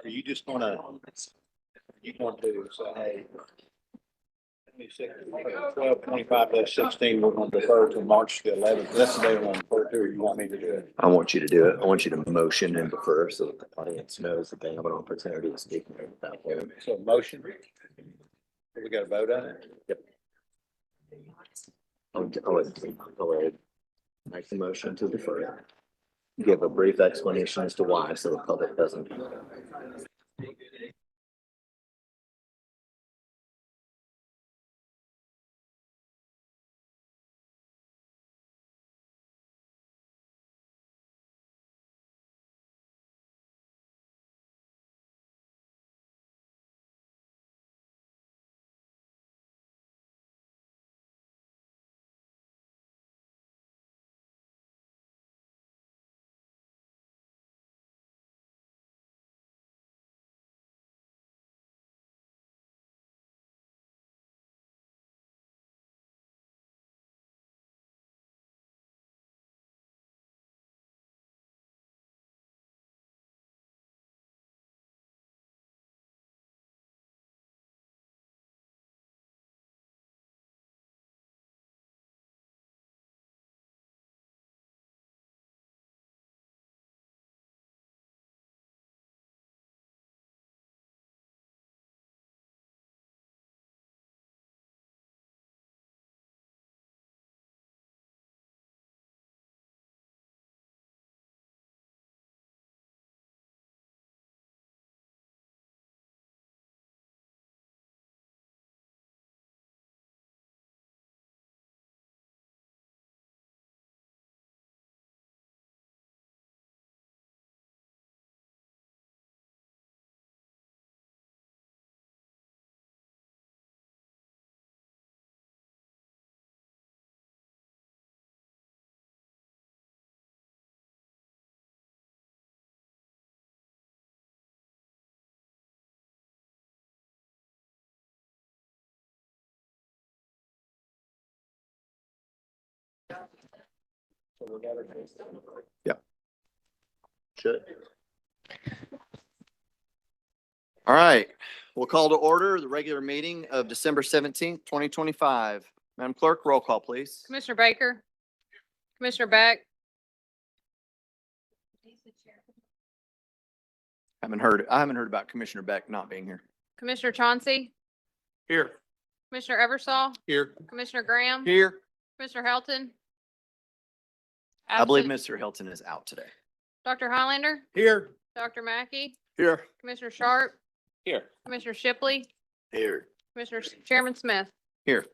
Are you just gonna, you want to say, hey, let me see, 12/25/16, we're gonna defer to March the 11th. That's the day we're gonna defer to, or you want me to do it? I want you to do it. I want you to motion and defer so that the audience knows that they have an opportunity to speak. So motion. We got to vote on it? Yep. I'll make the motion to defer. Give a brief explanation as to why, so the public doesn't. Yeah. Should. All right, we'll call to order the regular meeting of December 17th, 2025. Madam Clerk, roll call, please. Commissioner Baker, Commissioner Beck, I haven't heard about Commissioner Beck not being here. Commissioner Chauncey, Here. Commissioner Eversole, Here. Commissioner Graham, Here. Commissioner Helton. I believe Absent. Mr. Hilton is out today. Dr. Highlander, Here. Dr. Mackey, Here. Commissioner Sharp, Here. Commissioner Shipley, Here. Chairman Smith. Here.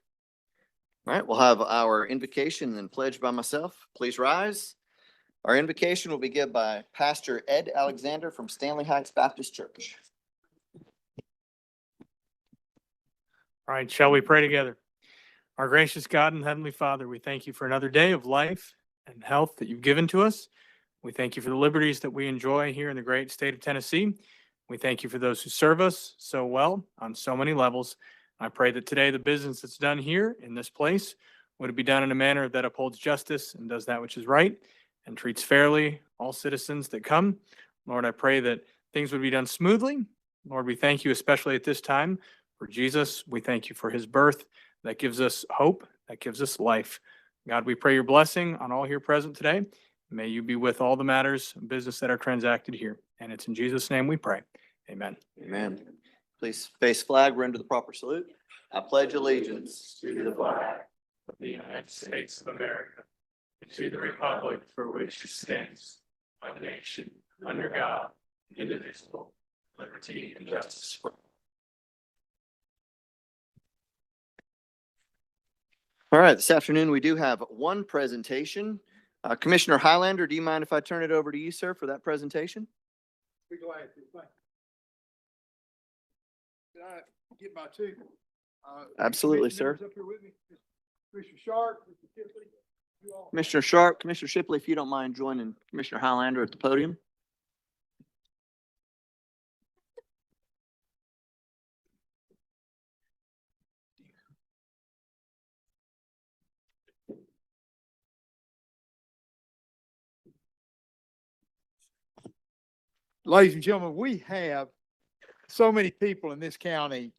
All right, we'll have our invocation and pledge by myself. Please rise. Our invocation will be given by Pastor Ed Alexander from Stanley Heights Baptist Church. All right, shall we pray together? Our gracious God and Heavenly Father, we thank you for another day of life and health that you've given to us. We thank you for the liberties that we enjoy here in the great state of Tennessee. We thank you for those who serve us so well on so many levels. I pray that today the business that's done here in this place would be done in a manner that upholds justice and does that which is right and treats fairly all citizens that come. Lord, I pray that things would be done smoothly. Lord, we thank you especially at this time for Jesus. We thank you for his birth that gives us hope, that gives us life. God, we pray your blessing on all here present today. May you be with all the matters of business that are transacted here. And it's in Jesus' name we pray. Amen. Amen. Please face flag, render the proper salute. I pledge allegiance To the flag of the United States of America, and to the republic for which it stands, one nation, under God, indivisible, liberty and justice for all. All right, this afternoon we do have one presentation. Commissioner Highlander, do you mind if I turn it over to you, sir, for that presentation? Be glad to. Thank you. Did I get my two? Absolutely, commission sir. members up here with me? Commissioner Sharp, Mr. Shipley, you all. Commissioner Sharp, Commissioner Shipley, if you don't mind joining Commissioner Highlander at the podium. ladies and gentlemen, we have so many people in this county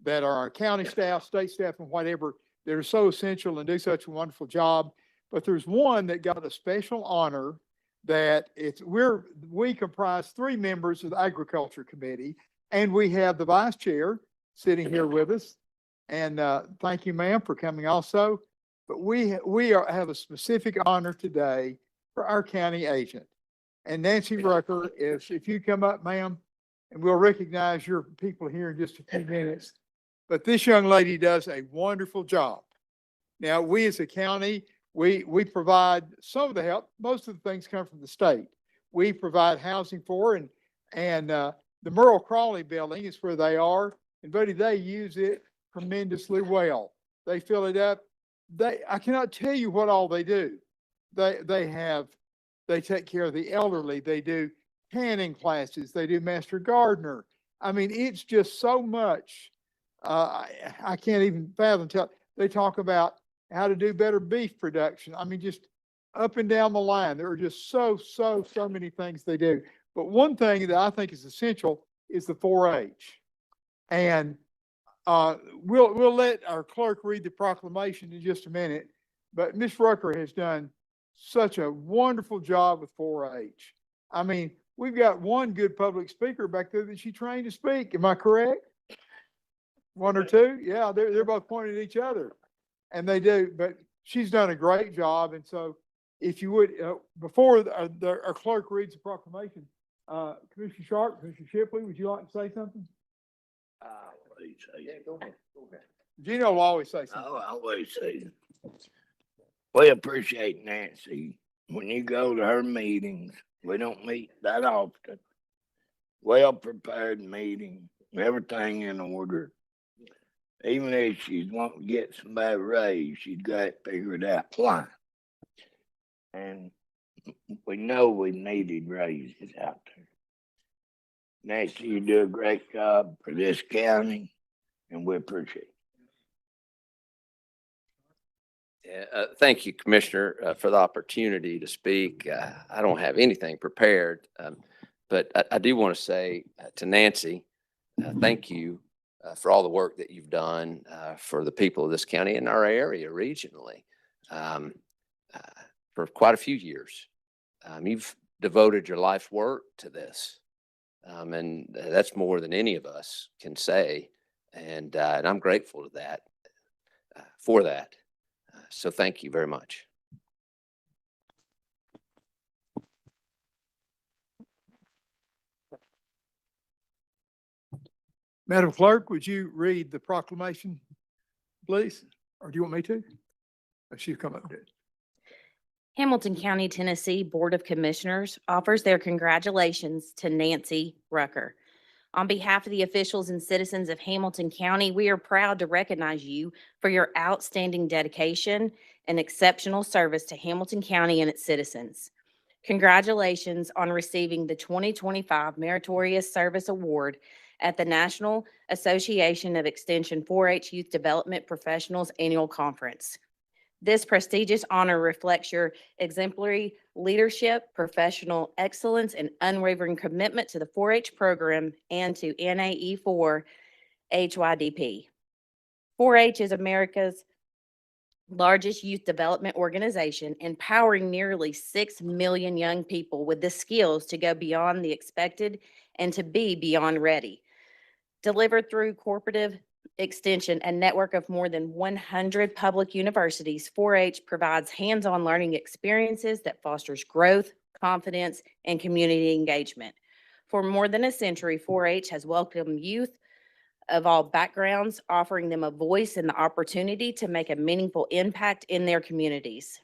that are our county staff, state staff, and whatever, that are so essential and do such a wonderful job. But there's one that got a special honor that we comprise 3 members of the Agriculture Committee, and we have the vice chair sitting here with us. And thank you, ma'am, for coming also. But we have a specific honor today for our county agent. And Nancy Rucker, if you come up, ma'am, and we'll recognize your people here in just a few minutes. But this young lady does a wonderful job. Now, we as a county, we provide some of the help. Most of the things come from the state. We provide housing for, and the Merle Crawley building is where they are. And buddy, they use it tremendously well. They fill it up. I cannot tell you what all they do. They take care of the elderly. They do canning classes. They do master gardener. I mean, it's just so much. I can't even fathom. They talk about how to do better beef production. I mean, just up and down the line. There are just so many things they do. But one thing that I think is essential is the 4-H. And we'll let our clerk read the proclamation in just a minute. But Ms. Rucker has done such a wonderful job with 4-H. I mean, we've got one good public speaker back there that she trained to speak. Am I correct? 1 or 2? Yeah, they're both pointing at each other. And they do, but she's done a great job. And so if you would, before our clerk reads the proclamation, Commissioner Sharp, Commissioner Shipley, would you like to say something? Go ahead. Gino will always say something. I always say, we appreciate Nancy. When you go to her meetings, we don't meet that often. Well-prepared meeting, everything in order. Even if she's wanting to get somebody raised, she's got it figured out why. And we know we needed raises out there. Nancy, you do a great job for this county, and we appreciate it. Yeah, thank you, Commissioner, for the opportunity to speak. I don't have anything prepared, but I do want to say to Nancy, thank you for all the work that you've done for the people of this county and our area regionally for quite a few years. You've devoted your life work to this, and that's more than any of us can say. And I'm grateful to that, for that. So thank you very much. Madam Clerk, would you read the proclamation, please? Or do you want me to? She'll come up to it. Hamilton County, Tennessee Board of Commissioners offers their congratulations to Nancy Rucker. On behalf of the officials and citizens of Hamilton County, we are proud to recognize you for your outstanding dedication and exceptional service to Hamilton County and its citizens. Congratulations on receiving the 2025 Meritorious Service Award at the National Association of Extension 4-H Youth Development Professionals Annual Conference. This prestigious honor reflects your exemplary leadership, professional excellence, and unwavering commitment to the 4-H program and to NAE4 HYDP. 4-H is America's largest youth development organization, empowering nearly 6 million young people with the skills to go beyond the expected and to be beyond ready. Delivered through cooperative extension and network of more than 100 public universities, 4-H provides hands-on learning experiences that fosters growth, confidence, and community engagement. For more than a century, 4-H has welcomed youth of all backgrounds, offering them a voice and the opportunity to make a meaningful impact in their communities.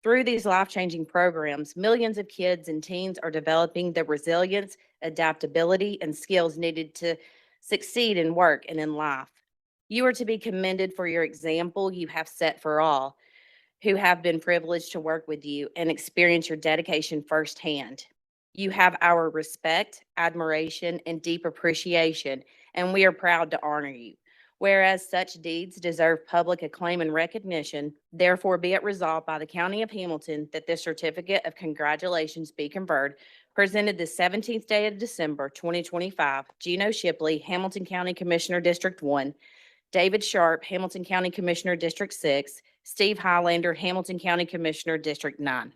Through these life-changing programs, millions of kids and teens are developing the resilience, adaptability, and skills needed to succeed in work and in life. You are to be commended for your example you have set for all who have been privileged to work with you and experience your dedication firsthand. You have our respect, admiration, and deep appreciation, and we are proud to honor you. Whereas such deeds deserve public acclaim and recognition, therefore be it resolved by the County of Hamilton that this certificate of congratulations be conferred Presented the 17th day of December, 2025, Gino Shipley, Hamilton County Commissioner, District 1, David Sharp, Hamilton County Commissioner, District 6, Steve Highlander, Hamilton County Commissioner, District 9.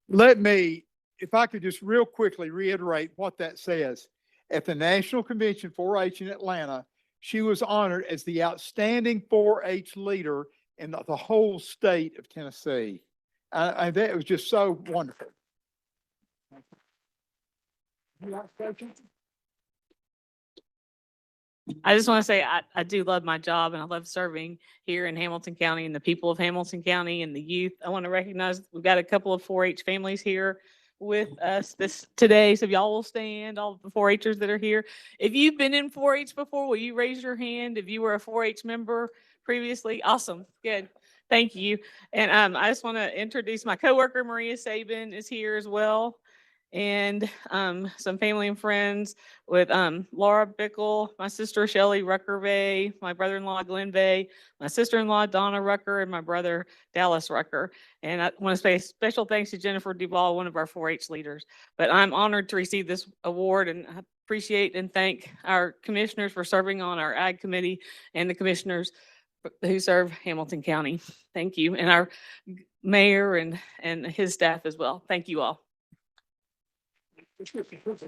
Let me, if I could just real quickly reiterate what that says. At the National Convention 4-H in Atlanta, she was honored as the outstanding 4-H leader in the whole state of Tennessee. That was just so wonderful. I just want to say I do love my job and I love serving here in Hamilton County and the people of Hamilton County and the youth. I want to recognize we've got a couple of 4-H families here with us this today. So if y'all will stand, all the 4-Hers that are here. If you've been in 4-H before, will you raise your hand if you were a 4-H member previously? Awesome. Good. Thank you. And I just want to introduce my coworker, Maria Sabin is here as well. And some family and friends with Laura Bickle, my sister Shelley Rucker Vay, my brother-in-law Glenn Vay, my sister-in-law Donna Rucker, and my brother Dallas Rucker. And I want to say special thanks to Jennifer Duval, one of our 4-H leaders. But I'm honored to receive this award and I appreciate and thank our commissioners for serving on our Ag Committee and the commissioners who serve Hamilton County. Thank you. And our mayor and his staff as well. Thank you all. Let's get pictures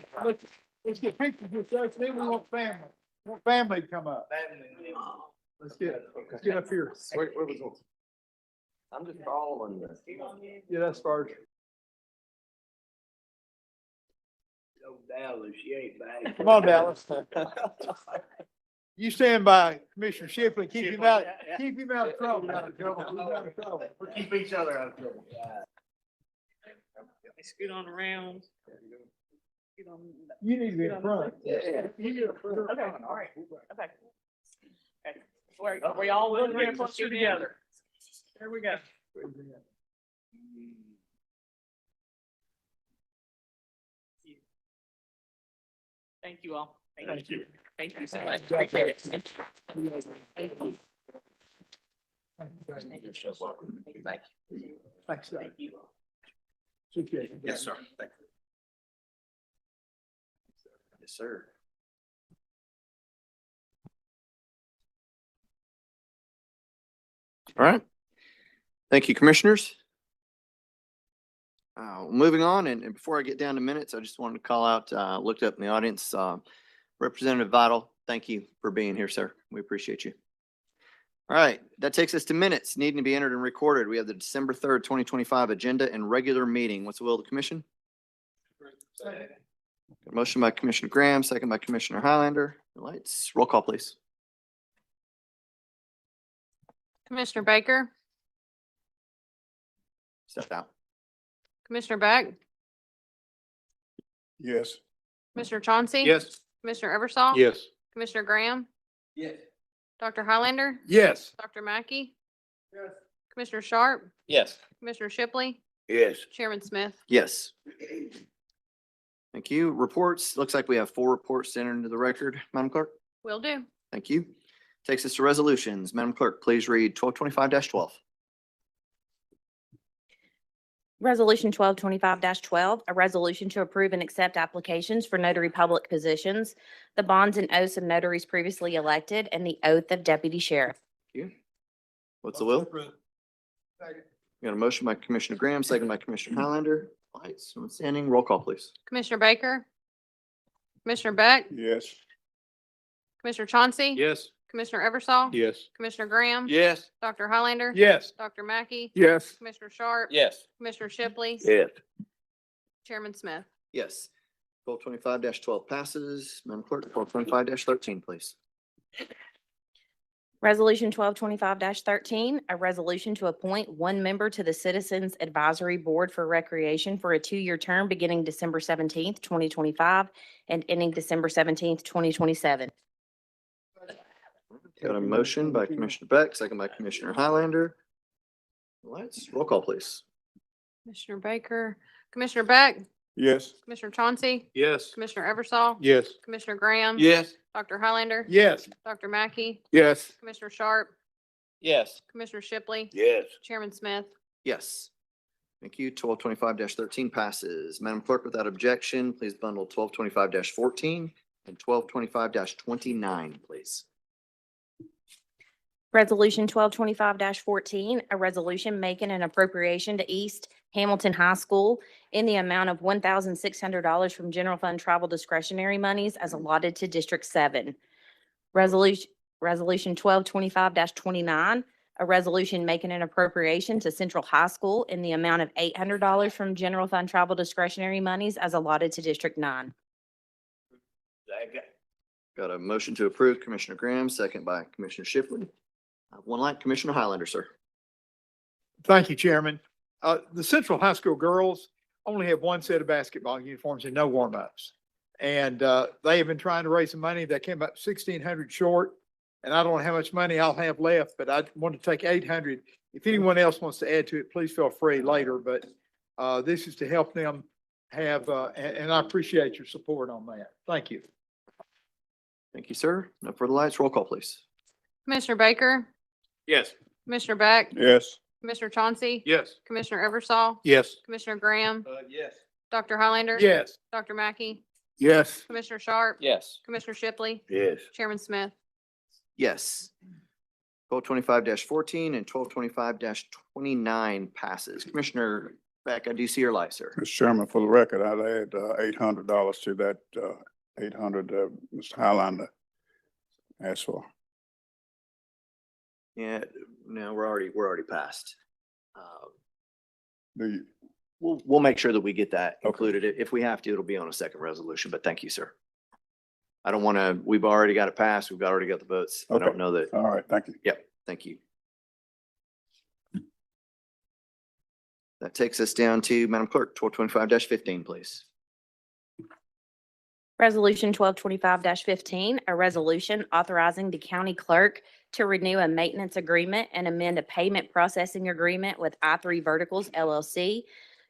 with us. Then we want family. We want family to come up. Let's get up here. I'm just following this. Yeah, that's first. Oh, Dallas, she ain't bad. Come on, Dallas. You stand by Commissioner Shipley. Keep him out of trouble. We'll keep each other out of trouble. Scoot on around. You need to be in front. Yeah. You need to be in front. Okay, all right. Okay. We all will be closer together. There we go. Thank you all. Thank you. Thank you so much. Appreciate it. Thank you. Thanks, sir. Thank you. Okay. Yes, sir. Thank you. Yes, sir. All right. Thank you, commissioners. Moving on, and before I get down to minutes, I just wanted to call out, looked up in the audience, Representative Vital, thank you for being here, sir. We appreciate you. All right, that takes us to minutes needing to be entered and recorded. We have the December 3rd, 2025 agenda and regular meeting. What's the will of the commission? Got a motion by Commissioner Graham, second by Commissioner Highlander. Lights, roll call, please. Commissioner Baker, Step out. Commissioner Beck, Yes. Commissioner Chauncey. Yes. Commissioner Eversol. Yes. Commissioner Graham, Yes. Dr. Highlander, Yes. Dr. Mackey. Commissioner Sharp, Yes. Commissioner Shipley, Yes. Chairman Smith. Yes. Thank you. Reports, looks like we have 4 reports to enter into the record. Madam Clerk? Will do. Thank you. Takes us to resolutions. Madam Clerk, please read 1225-12. Resolution 1225-12, a resolution to approve and accept applications for notary public positions, the bonds and oaths of notaries previously elected, and the oath of deputy sheriff. Thank you. What's the will? Got a motion by Commissioner Graham, second by Commissioner Highlander. Lights, someone standing. Roll call, please. Commissioner Baker, Commissioner Beck, Yes. Commissioner Chauncey. Yes. Commissioner Eversol. Yes. Commissioner Graham. Yes. Dr. Highlander. Yes. Dr. Mackey. Yes. Commissioner Sharp. Yes. Commissioner Shipley. Yes. Chairman Smith. Yes. 1225-12 passes. Madam Clerk, 1225-13, please. Resolution 1225-13, a resolution to appoint one member to the Citizens Advisory Board for Recreation for a 2-year term beginning December 17th, 2025 and ending December 17th, 2027. Got a motion by Commissioner Beck, second by Commissioner Highlander. Lights, roll call, please. Commissioner Baker, Commissioner Beck, Yes. Commissioner Chauncey, Yes. Commissioner Eversol. Yes. Commissioner Graham. Yes. Dr. Highlander. Yes. Dr. Mackey, Yes. Commissioner Sharp, Yes. Commissioner Shipley, Yes. Chairman Smith. Yes. Thank you. 1225-13 passes. Madam Clerk, without objection, please bundle 1225-14 and 1225-29, please. Resolution 1225-14, a resolution making an appropriation to East Hamilton High School in the amount of $1,600 from general fund travel discretionary monies as allotted to District 7. Resolution 1225-29, a resolution making an appropriation to Central High School in the amount of $800 from general fund travel discretionary monies as allotted to District 9. Got a motion to approve, Commissioner Graham, second by Commissioner Shipley. One light, Commissioner Highlander, sir. Thank you, Chairman. The Central High School girls only have one set of basketball uniforms and no warm-ups. And, they have been trying to raise some money. They came up 1,600 short. And I don't know how much money I'll have left, but I want to take 800. If anyone else wants to add to it, please feel free later, but, this is to help them have, and I appreciate your support on that. Thank you. Thank you, sir. No further lights. Roll call, please. Commissioner Baker, Yes. Commissioner Beck, Yes. Commissioner Chauncey, Yes. Commissioner Eversol, Yes. Commissioner Graham, Yes. Dr. Highlander. Yes. Dr. Mackey, Yes. Commissioner Sharp, Yes. Commissioner Shipley, Yes. Chairman Smith. Yes. 1225-14 and 1225-29 passes. Commissioner Beck, I do see your light, sir. Mr. Chairman, for the record, I'd add $800 to that 800 Mr. Highlander asked for. Yeah, no, we're already past. Do you, We'll make sure that we get that Okay. included. If we have to, it'll be on a second resolution, but thank you, sir. I don't want to, we've already got it passed. We've already got the votes. I don't Okay. know that. all right, thank you. Yep, thank you. That takes us down to Madam Clerk, 1225-15, please. Resolution 1225-15, a resolution authorizing the county clerk to renew a maintenance agreement and amend a payment processing agreement with I3 Verticals LLC,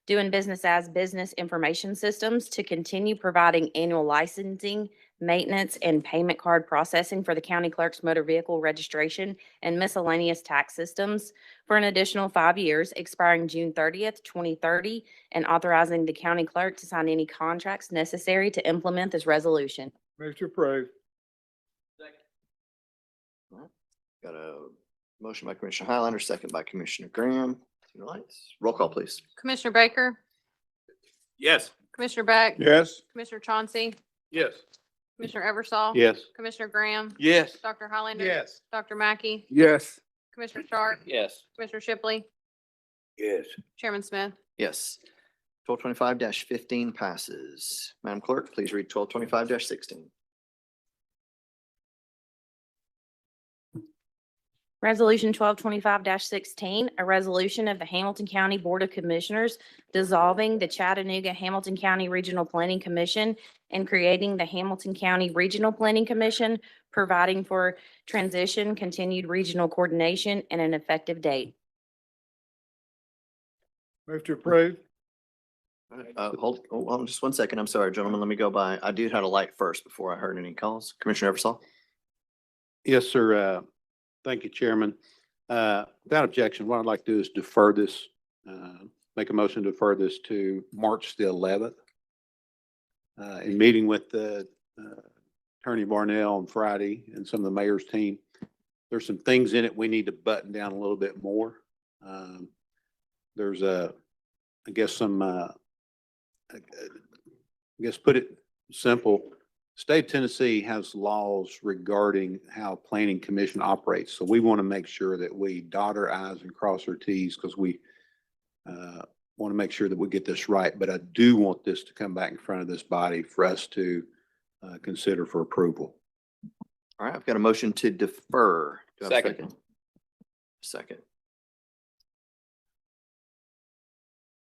doing business as Business Information Systems, to continue providing annual licensing, maintenance, and payment card processing for the county clerk's motor vehicle registration and miscellaneous tax systems for an additional 5 years, expiring June 30th, 2030, and authorizing the county clerk to sign any contracts necessary to implement this resolution. Move to approve. Got a motion by Commissioner Highlander, second by Commissioner Graham. Two lights. Roll call, please. Commissioner Baker, Yes. Commissioner Beck, Yes, Commissioner Chauncey, Yes. Commissioner Eversol. Yes. Commissioner Graham, Yes. Dr. Highlander. Yes. Dr. Mackey, Yes. Commissioner Sharp, Yes. Commissioner Shipley, Yes. Chairman Smith. Yes. 1225-15 passes. Madam Clerk, please read 1225-16. Resolution 1225-16, a resolution of the Hamilton County Board of Commissioners dissolving the Chattanooga-Hamilton County Regional Planning Commission and creating the Hamilton County Regional Planning Commission, providing for transition, continued regional coordination, and an effective date. Move to approve. Hold on just one second. I'm sorry, gentlemen. Let me go by. I did have a light first before I heard any calls. Commissioner Eversol? Yes, sir. Thank you, Chairman. Without objection, what I'd like to do is defer this, make a motion to defer this to March the 11th. In meeting with the Attorney Barnell on Friday and some of the mayor's team, there's some things in it we need to button down a little bit more. There's I guess put it simple, State of Tennessee has laws regarding how planning commission operates. So we want to make sure that we dot our i's and cross our t's because we want to make sure that we get this right. But I do want this to come back in front of this body for us to consider for approval. All right, I've got a motion to defer. Do I have a Second. Second.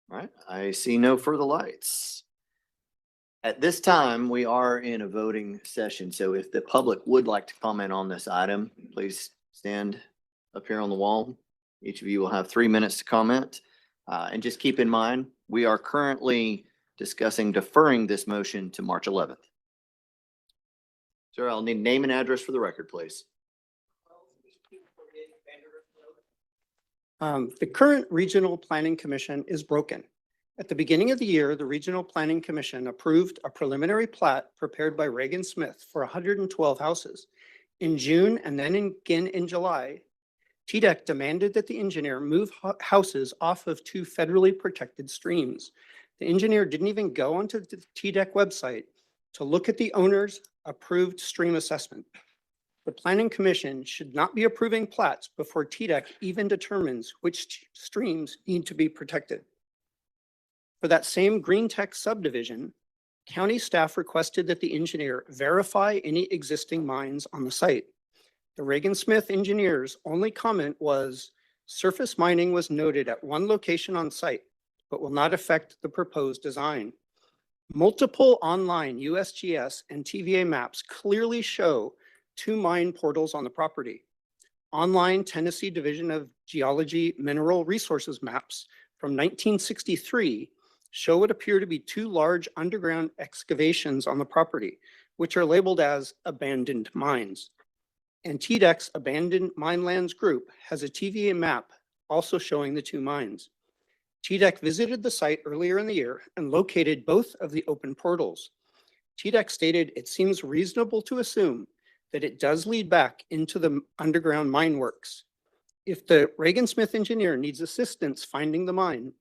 All right, I see no further lights. At this time, we are in a voting session, so if the public would like to comment on this item, please stand up here on the wall. Each of you will have 3 minutes to comment. And just keep in mind, we are currently discussing deferring this motion to March 11th. Sir, I'll need name and address for the record, please. The current Regional Planning Commission is broken. At the beginning of the year, the Regional Planning Commission approved a preliminary plat prepared by Reagan Smith for 112 houses. In June and then again in July, TDEC demanded that the engineer move houses off of 2 federally protected streams. The engineer didn't even go onto the TDEC website to look at the owner's approved stream assessment. The Planning Commission should not be approving plats before TDEC even determines which streams need to be protected. For that same Green Tech subdivision, county staff requested that the engineer verify any existing mines on the site. The Reagan Smith engineer's only comment was, surface mining was noted at one location on site, but will not affect the proposed design. Multiple online USGS and TVA maps clearly show 2 mine portals on the property. Online Tennessee Division of Geology Mineral Resources maps from 1963 show what appear to be 2 large underground excavations on the property, which are labeled as abandoned mines. And TDEC's Abandoned Mine Lands Group has a TVA map also showing the 2 mines. TDEC visited the site earlier in the year and located both of the open portals. TDEC stated it seems reasonable to assume that it does lead back into the underground mine works. If the Reagan Smith engineer needs assistance finding the mine,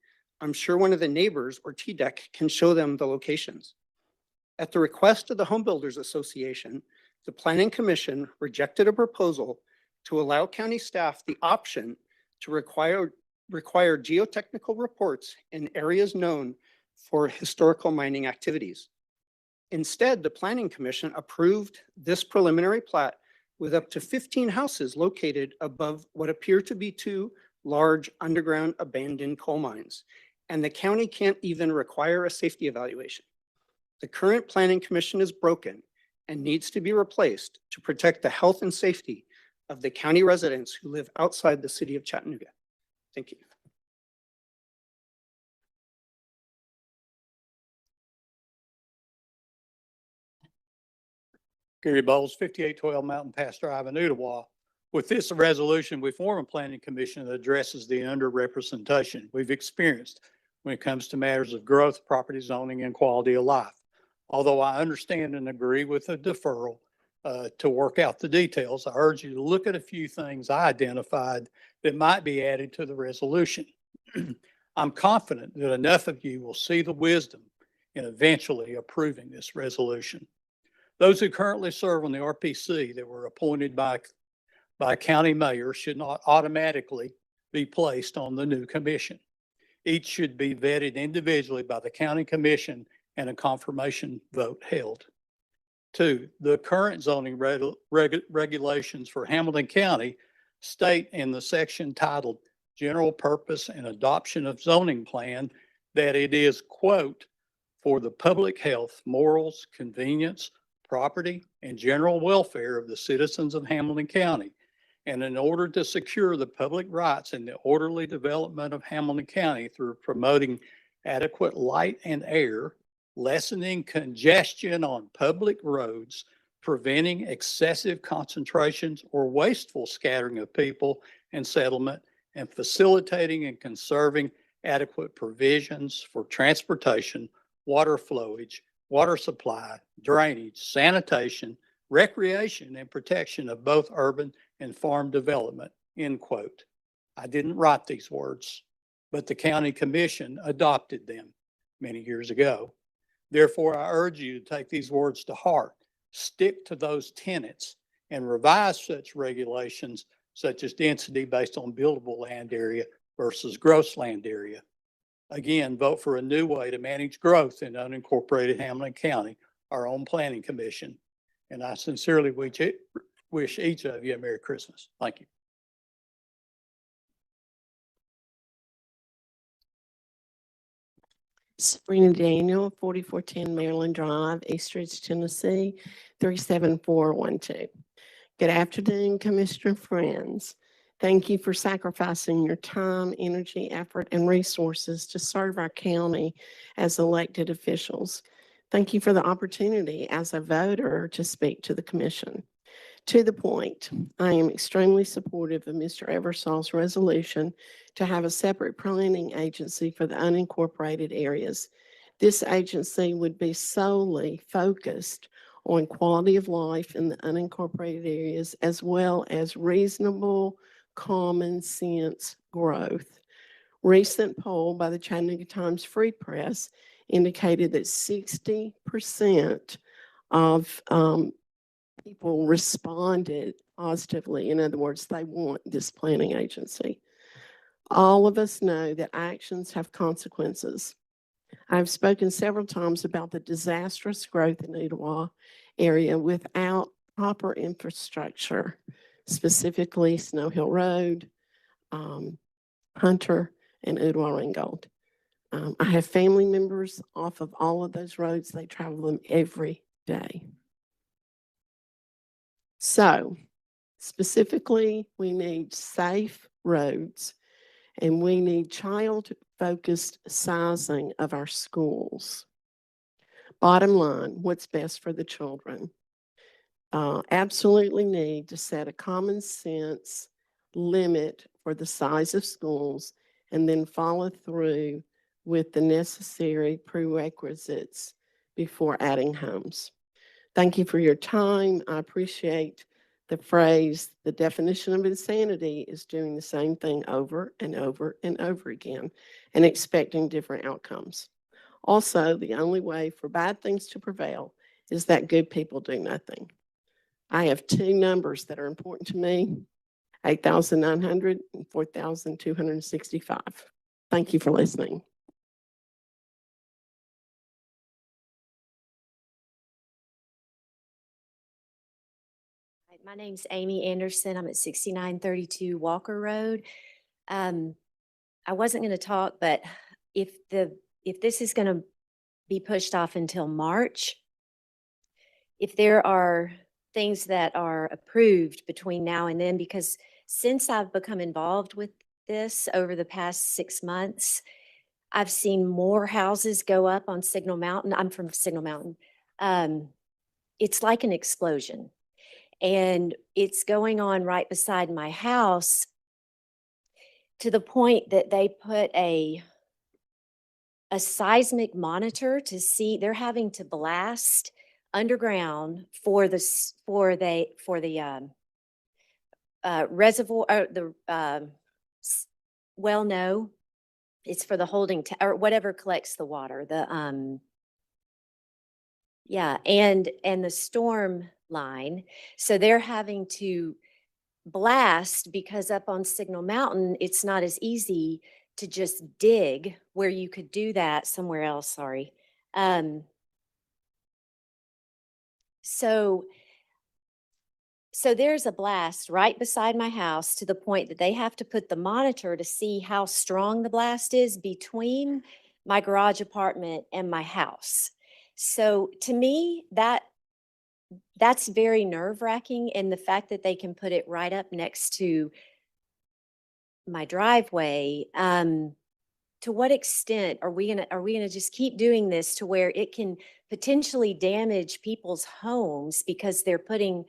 I'm sure one of the neighbors or TDEC can show them the locations. At the request of the Home Builders Association, the Planning Commission rejected a proposal to allow county staff the option to require geotechnical reports in areas known for historical mining activities. Instead, the Planning Commission approved this preliminary plat with up to 15 houses located above what appear to be 2 large underground abandoned coal mines, and the county can't even require a safety evaluation. The current Planning Commission is broken and needs to be replaced to protect the health and safety of the county residents who live outside the city of Chattanooga. Thank you. Gary Bowles, 5812 Mountain Pass Drive in Ottawa. With this resolution, we form a planning commission that addresses the underrepresentation we've experienced when it comes to matters of growth, property zoning, and quality of life. Although I understand and agree with a deferral to work out the details, I urge you to look at a few things I identified that might be added to the resolution. I'm confident that enough of you will see the wisdom in eventually approving this resolution. Those who currently serve on the RPC that were appointed by county mayor should not automatically be placed on the new commission. Each should be vetted individually by the county commission and a confirmation vote held. 2, the current zoning regulations for Hamilton County state in the section titled General Purpose and Adoption of Zoning Plan that it is, quote, for the public health, morals, convenience, property, and general welfare of the citizens of Hamilton County. And in order to secure the public rights and the orderly development of Hamilton County through promoting adequate light and air, lessening congestion on public roads, preventing excessive concentrations or wasteful scattering of people and settlement, and facilitating and conserving adequate provisions for transportation, water flowage, water supply, drainage, sanitation, recreation, and protection of both urban and farm development, end quote. I didn't write these words, but the county commission adopted them many years ago. Therefore, I urge you to take these words to heart, stick to those tenets, and revise such regulations such as density based on buildable land area versus gross land area. Again, vote for a new way to manage growth in unincorporated Hamilton County, our own planning commission. And I sincerely wish each of you a Merry Christmas. Thank you. Sabrina Daniel, 4410 Maryland Drive, Eastridge, Tennessee, 37412. Good afternoon, Commissioner friends. Thank you for sacrificing your time, energy, effort, and resources to serve our county as elected officials. Thank you for the opportunity as a voter to speak to the commission. To the point, I am extremely supportive of Mr. Eversol's resolution to have a separate planning agency for the unincorporated areas. This agency would be solely focused on quality of life in the unincorporated areas as well as reasonable common sense growth. Recent poll by the Chattanooga Times Free Press indicated that 60% of people responded positively. In other words, they want this planning agency. All of us know that actions have consequences. I've spoken several times about the disastrous growth in Etowah area without proper infrastructure, specifically Snow Hill Road, Hunter, and Etowah Ringgold. I have family members off of all of those roads. They travel them every day. So specifically, we need safe roads and we need child-focused sizing of our schools. Bottom line, what's best for the children? Absolutely need to set a common sense limit for the size of schools and then follow through with the necessary prerequisites before adding homes. Thank you for your time. I appreciate the phrase, the definition of insanity is doing the same thing over and over and over again and expecting different outcomes. Also, the only way for bad things to prevail is that good people do nothing. I have two numbers that are important to me, 8,900 and 4,265. Thank you for listening. My name's Amy Anderson. I'm at 6932 Walker Road. I wasn't going to talk, but if this is going to be pushed off until March, if there are things that are approved between now and then, because since I've become involved with this over the past 6 months, I've seen more houses go up on Signal Mountain. I'm from Signal Mountain. It's like an explosion. And it's going on right beside my house to the point that they put a seismic monitor to see, they're having to blast underground for the reservoir, or the well, no, it's for the holding or whatever collects the water, yeah, and the storm line. So they're having to blast because up on Signal Mountain, it's not as easy to just dig where you could do that somewhere else, sorry. So there's a blast right beside my house to the point that they have to put the monitor to see how strong the blast is between my garage apartment and my house. So to me, that's very nerve-wracking, and the fact that they can put it right up next to my driveway, to what extent are we gonna just keep doing this to where it can potentially damage people's homes because they're putting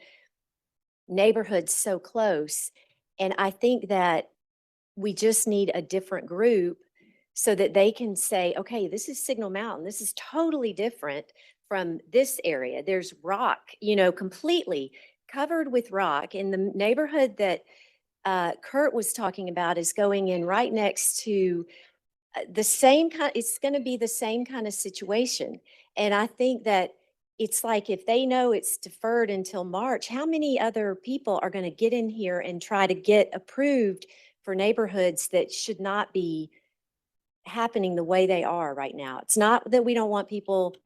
neighborhoods so close? And I think that we just need a different group so that they can say, okay, this is Signal Mountain. This is totally different from this area. There's rock, completely covered with rock. And the neighborhood that Kurt was talking about is going in right next to the same kind, it's going to be the same kind of situation. And I think that it's like, if they know it's deferred until March, how many other people are going to get in here and try to get approved for neighborhoods that should not be happening the way they are right now? It's not that we don't want people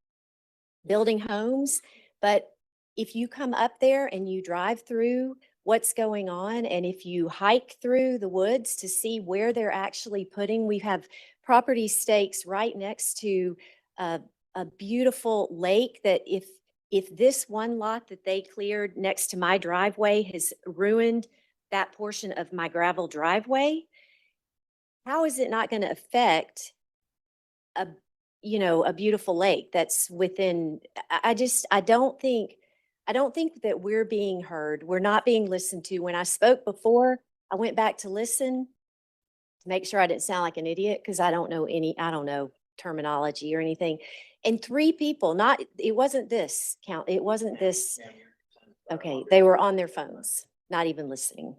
building homes, but if you come up there and you drive through what's going on, and if you hike through the woods to see where they're actually putting, we have property stakes right next to a beautiful lake that if this one lot that they cleared next to my driveway has ruined that portion of my gravel driveway, how is it not going to affect a beautiful lake that's within? I don't think I don't think that we're being heard. We're not being listened to. When I spoke before, I went back to listen to make sure I didn't sound like an idiot because I don't know terminology or anything. And 3 people, it wasn't this count. It wasn't this. Okay, they were on their phones, not even listening.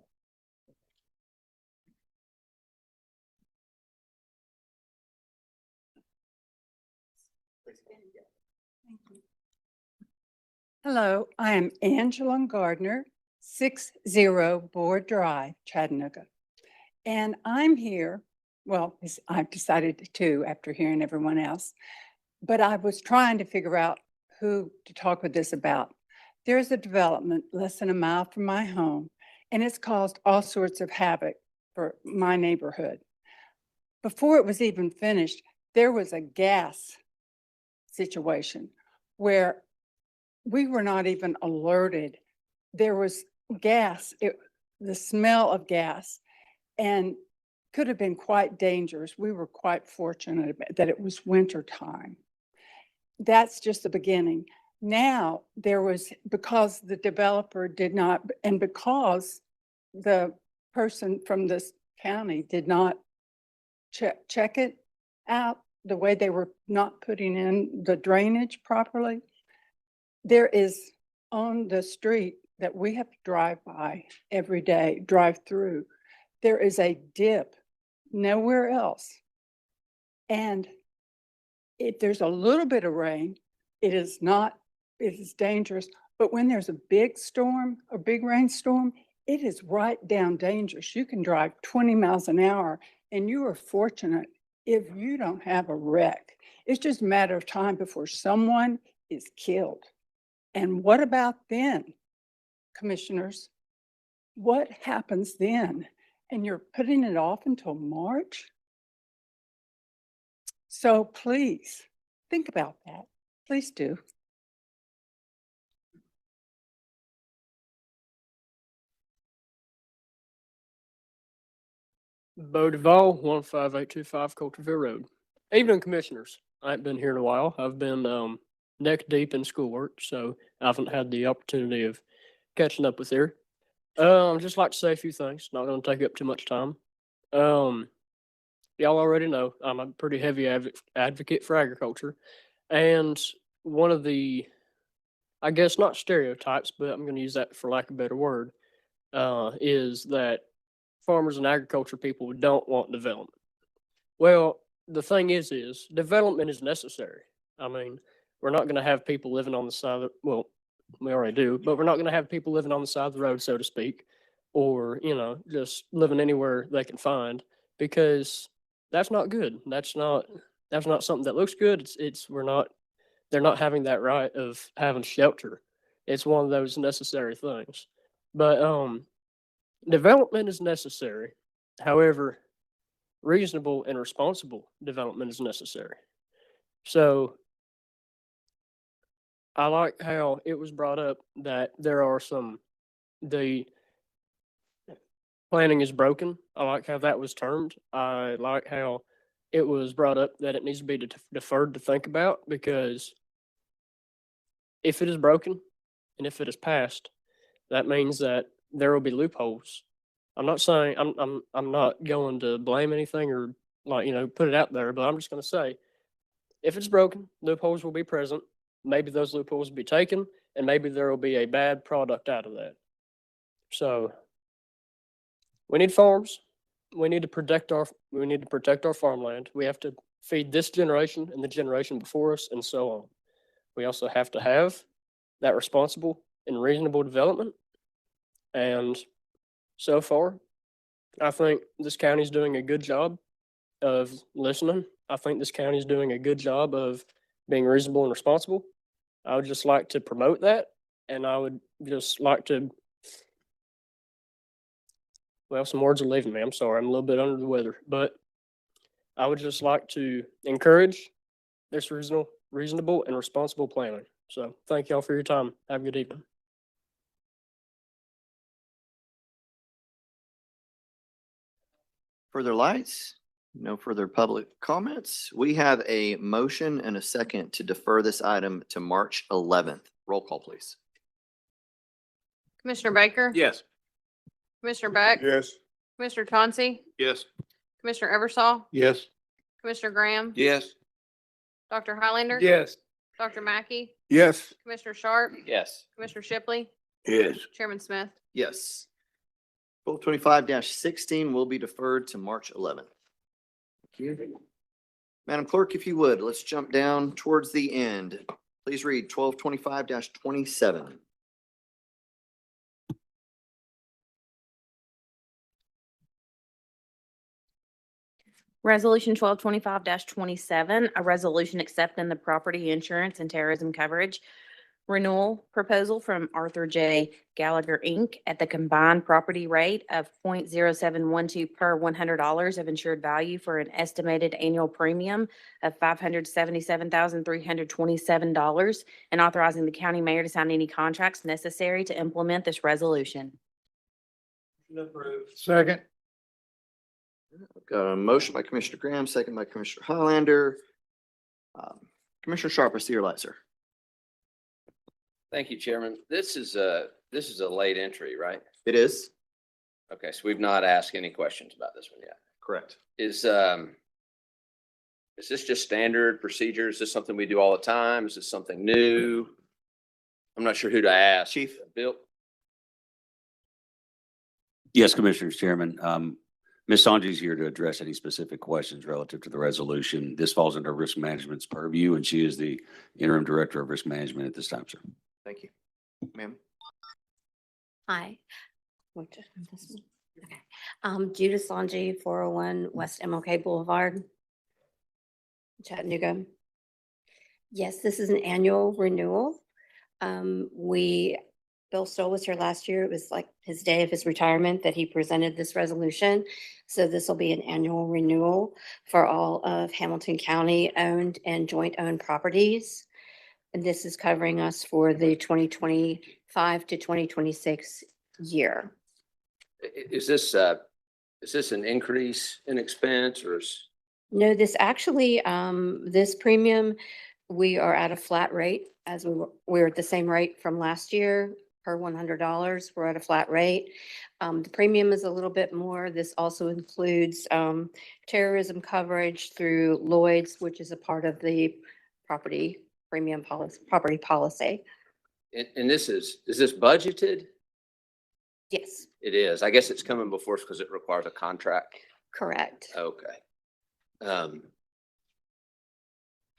Hello, I am Angela Gardner, 60 Board Drive, Chattanooga. And I'm here, well, I've decided to after hearing everyone else, but I was trying to figure out who to talk with this about. There's a development less than a mile from my home, and it's caused all sorts of havoc for my neighborhood. Before it was even finished, there was a gas situation where we were not even alerted. There was gas, the smell of gas, and could have been quite dangerous. We were quite fortunate that it was winter time. That's just the beginning. Now because the developer did not, and because the person from this county did not check it out the way they were not putting in the drainage properly, there is on the street that we have to drive by every day, drive through, there is a dip nowhere else. And if there's a little bit of rain, it is dangerous. But when there's a big storm, a big rainstorm, it is right down dangerous. You can drive 20 miles an hour and you are fortunate if you don't have a wreck. It's just a matter of time before someone is killed. And what about then, commissioners? What happens then? And you're putting it off until March? So please think about that. Please do. Bo Duval, 15825 Coulterville Road. Evening, commissioners. I ain't been here in a while. I've been neck deep in schoolwork, so I haven't had the opportunity of catching up with her. Just like to say a few things. Not going to take up too much time. Y'all already know I'm a pretty heavy advocate for agriculture, and one of the, I guess not stereotypes, but I'm going to use that for lack of a better word, is that farmers and agriculture people don't want development. Well, the thing is development is necessary. I mean, we're not going to have people living on the side of, well, we already do, but we're not going to have people living on the side of the road, so to speak, or, just living anywhere they can find, because that's not good. That's not something that looks good. They're not having that right of having shelter. It's one of those necessary things. But development is necessary. However, reasonable and responsible development is necessary. So I like how it was brought up that there are the planning is broken. I like how that was termed. I like how it was brought up that it needs to be deferred to think about, because if it is broken and if it is passed, that means that there will be loopholes. I'm not saying I'm not going to blame anything or put it out there, but I'm just going to say, if it's broken, loopholes will be present. Maybe those loopholes will be taken, and maybe there will be a bad product out of that. So we need farms. We need to protect our farmland. We have to feed this generation and the generation before us, and so on. We also have to have that responsible and reasonable development. And so far, I think this county is doing a good job of listening. I think this county is doing a good job of being reasonable and responsible. I would just like to promote that, and I would just like to, well, some words are leaving me. I'm sorry. I'm a little bit under the weather, but I would just like to encourage this reasonable and responsible planning. So thank y'all for your time. Have a good evening. Further lights? No further public comments. We have a motion and a second to defer this item to March 11th. Roll call, please. Commissioner Baker? Yes. Commissioner Beck? Yes. Commissioner Chauncey? Yes. Commissioner Eversol? Yes. Commissioner Graham? Yes. Dr. Highlander? Yes. Dr. Mackey? Yes. Commissioner Sharp? Yes. Commissioner Shipley? Yes. Chairman Smith? Yes. 1225-16 will be deferred to March 11th. Thank you. Madam Clerk, if you would, let's jump down towards the end. Please read 1225-27. Resolution 1225-27, a resolution accepting the property insurance and terrorism coverage renewal proposal from Arthur J. Gallagher, Inc. at the combined property rate of 0.0712 per $100 of insured value for an estimated annual premium of $577,327, and authorizing the county mayor to sign any contracts necessary to implement this resolution. Second. Got a motion by Commissioner Graham, second by Commissioner Highlander. Commissioner Sharp, I see your light, sir. Thank you, Chairman. This is a late entry, right? It is? Okay, so we've not asked any questions about this one yet. Correct. Is this just standard procedure? Is this something we do all the time? Is this something new? I'm not sure who to ask. Chief? Bill? Yes, Commissioners, Chairman. Ms. Sanji's here to address any specific questions relative to the resolution. This falls under risk management's purview, and she is the interim director of risk management at this time, sir. Thank you. Ma'am? Hi. Judith Sanji, 401 West MLK Boulevard, Chattanooga. Yes, this is an annual renewal. Bill Stoll was here last year. It was like his day of his retirement that he presented this resolution. So this will be an annual renewal for all of Hamilton County owned and joint owned properties. And this is covering us for the 2025 to 2026 year. Is this an increase in expense or is? No, this actually, this premium, we are at a flat rate as we're at the same rate from last year per $100. We're at a flat rate. The premium is a little bit more. This also includes terrorism coverage through Lloyd's, which is a part of the property premium policy, property policy. And is this budgeted? Yes, It is. I guess it's coming before us because it requires a contract. correct. Okay.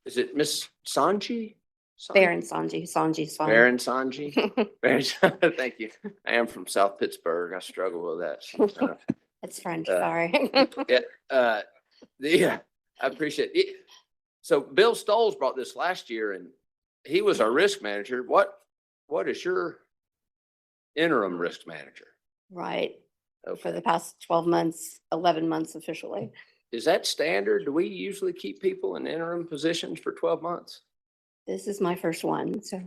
Is it Miss Sanji? Baron Sanji, Sanji's fine. Baron Sanji? Baron, thank you. I am from South Pittsburgh. I struggle with that sometimes. It's French, Uh, sorry. I appreciate it. So Bill Stoll's brought this last year and he was our risk manager. What is your interim risk manager? Right, for Okay. the past 12 months, 11 months officially. Is that standard? Do we usually keep people in interim positions for 12 months? This is my first one, so.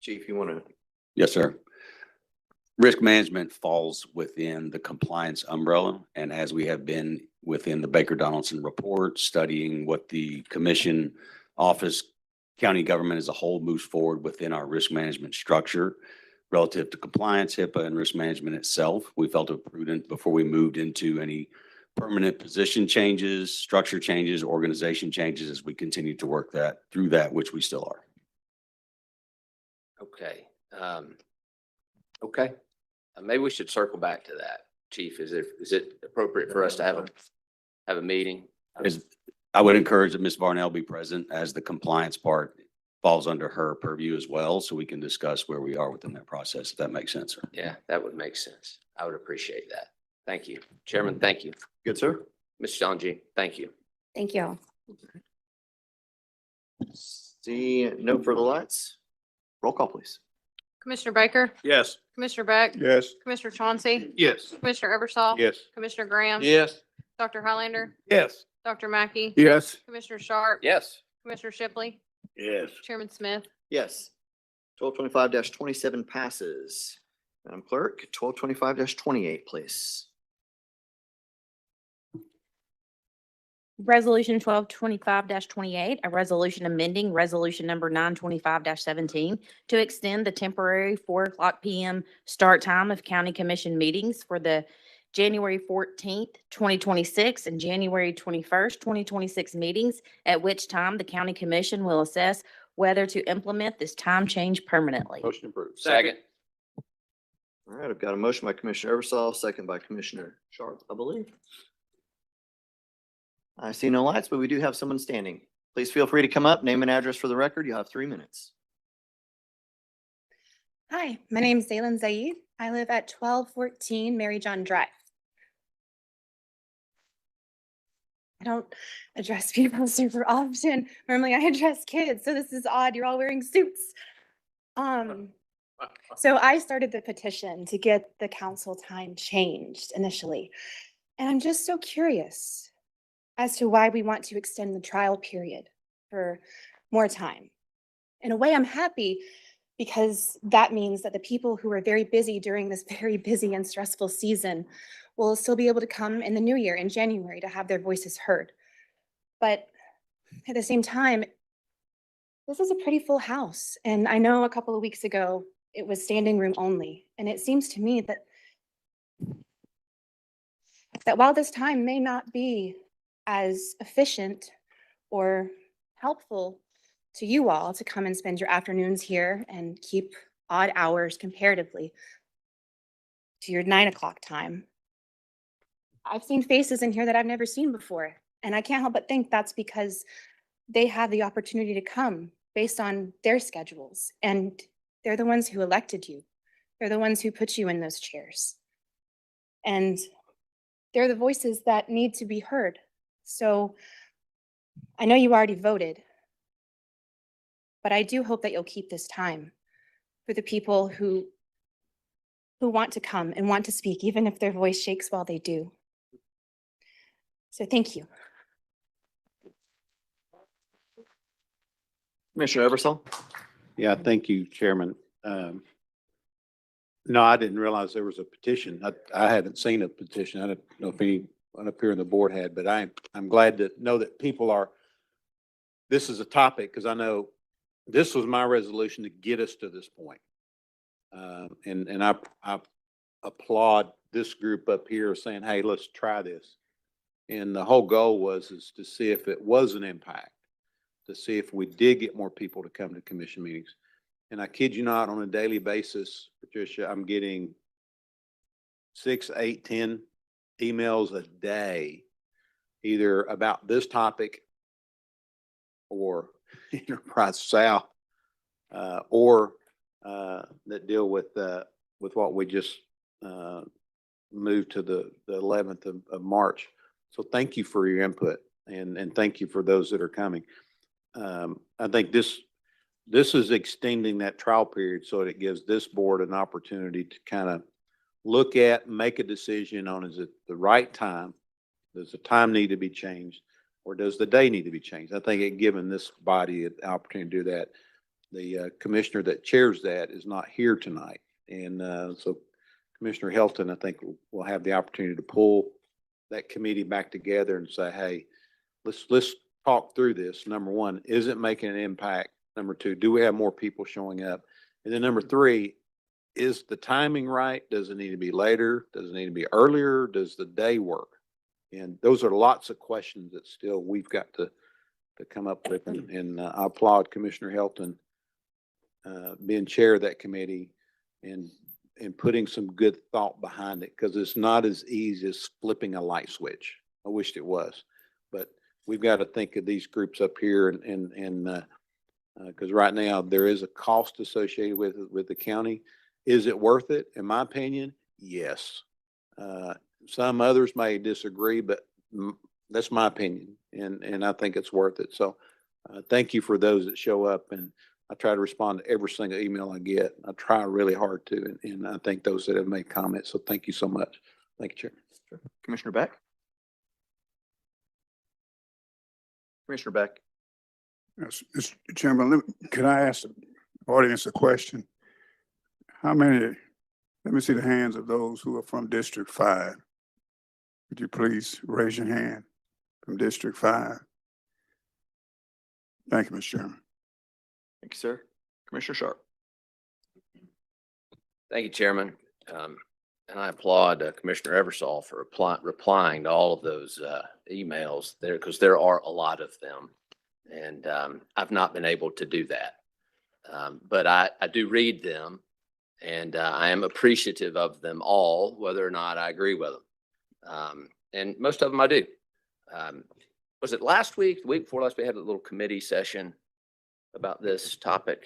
Chief, you want to? Yes, sir. Risk management falls within the compliance umbrella, and as we have been within the Baker Donaldson report, studying what the commission, office, county government as a whole moves forward within our risk management structure relative to compliance, HIPAA, and risk management itself, we felt it prudent before we moved into any permanent position changes, structure changes, organization changes as we continue to work through that, which we still are. Okay. Okay. Maybe we should circle back to that, Chief. Is it appropriate for us to have a meeting? I would encourage that Ms. Varnell be present as the compliance part falls under her purview as well, so we can discuss where we are within that process, if that makes sense, sir. Yeah, that would make sense. I would appreciate that. Thank you. Chairman, thank you. Good, sir. Ms. Janji, thank you. Thank you all. See no further lights. Roll call, please. Commissioner Baker? Yes. Commissioner Beck? Yes. Commissioner Chauncey? Yes. Commissioner Eversol? Yes. Commissioner Graham? Yes. Dr. Highlander? Yes. Dr. Mackey? Yes. Commissioner Sharp? Yes. Commissioner Shipley? Yes. Chairman Smith? Yes. 1225-27 passes. Madam Clerk, 1225-28, please. Resolution 1225-28, a resolution amending resolution number 925-17 to extend the temporary 4 o'clock PM start time of county commission meetings for the January 14th, 2026 and January 21st, 2026 meetings, at which time the county commission will assess whether to implement this time change permanently. Motion approved. Second. All right, I've got a motion by Commissioner Eversol, second by Commissioner Sharp, I believe. I see no lights, but we do have someone standing. Please feel free to come up, name and address for the record. You'll have 3 minutes. Hi, my name is Zaylin Zaid. I live at 1214 Mary John Drive. I don't address people super often. Normally I address kids, so this is odd. You're all wearing suits. So I started the petition to get the council time changed initially. And I'm just so curious as to why we want to extend the trial period for more time. In a way, I'm happy because that means that the people who are very busy during this very busy and stressful season will still be able to come in the new year in January to have their voices heard. But at the same time, this is a pretty full house. And I know a couple of weeks ago, it was standing room only. And it seems to me that while this time may not be as efficient or helpful to you all to come and spend your afternoons here and keep odd hours comparatively to your 9 o'clock time, I've seen faces in here that I've never seen before. And I can't help but think that's because they have the opportunity to come based on their schedules. And they're the ones who elected you. They're the ones who put you in those chairs. And they're the voices that need to be heard. So I know you already voted, but I do hope that you'll keep this time for the people who want to come and want to speak, even if their voice shakes while they do. So thank you. Commissioner Eversol. Yeah, thank you, Chairman. No, I didn't realize there was a petition. I haven't seen a petition. I don't know if anyone up here on the board had, but I'm glad to know that people are, this is a topic, because I know this was my resolution to get us to this point. And I applaud this group up here saying, hey, let's try this. And the whole goal is to see if it was an impact, to see if we did get more people to come to commission meetings. And I kid you not, on a daily basis, Patricia, I'm getting 6, 8, 10 emails a day, either about this topic or Enterprise South, or that deal with what we just moved to the 11th of March. So thank you for your input, and thank you for those that are coming. I think this is extending that trial period so that it gives this board an opportunity to kind of look at, make a decision on, is it the right time? Does the time need to be changed, or does the day need to be changed? I think it given this body an opportunity to do that. The commissioner that chairs that is not here tonight. And so Commissioner Helton, I think, will have the opportunity to pull that committee back together and say, hey, let's talk through this. Number one, is it making an impact? Number two, do we have more people showing up? And then number three, is the timing right? Does it need to be later? Does it need to be earlier? Does the day work? And those are lots of questions that still we've got to come up with. And I applaud Commissioner Helton being chair of that committee and putting some good thought behind it, because it's not as easy as flipping a light switch. I wished it was, but we've got to think of these groups up here and because right now there is a cost associated with the county. Is it worth it? In my opinion, yes. Some others may disagree, but that's my opinion, and I think it's worth it. So thank you for those that show up, and I try to respond to every single email I get. I try really hard to, and I thank those that have made comments. So thank you so much. Thank you, Chairman. Sure. Commissioner Beck. Commissioner Beck. Yes, Mr. Chairman, could I ask the audience a question? How many, let me see the hands of those who are from District 5. Would you please raise your hand? from District 5. Thank you, Mr. Chairman. Thank you, sir. Commissioner Sharp. Thank you, Chairman. And I applaud Commissioner Eversole for replying to all of those emails there, because there are a lot of them. And I've not been able to do that. But I do read them, and I am appreciative of them all, whether or not I agree with them. And most of them I do. Was it last week, the week before last, we had a little committee session about this topic?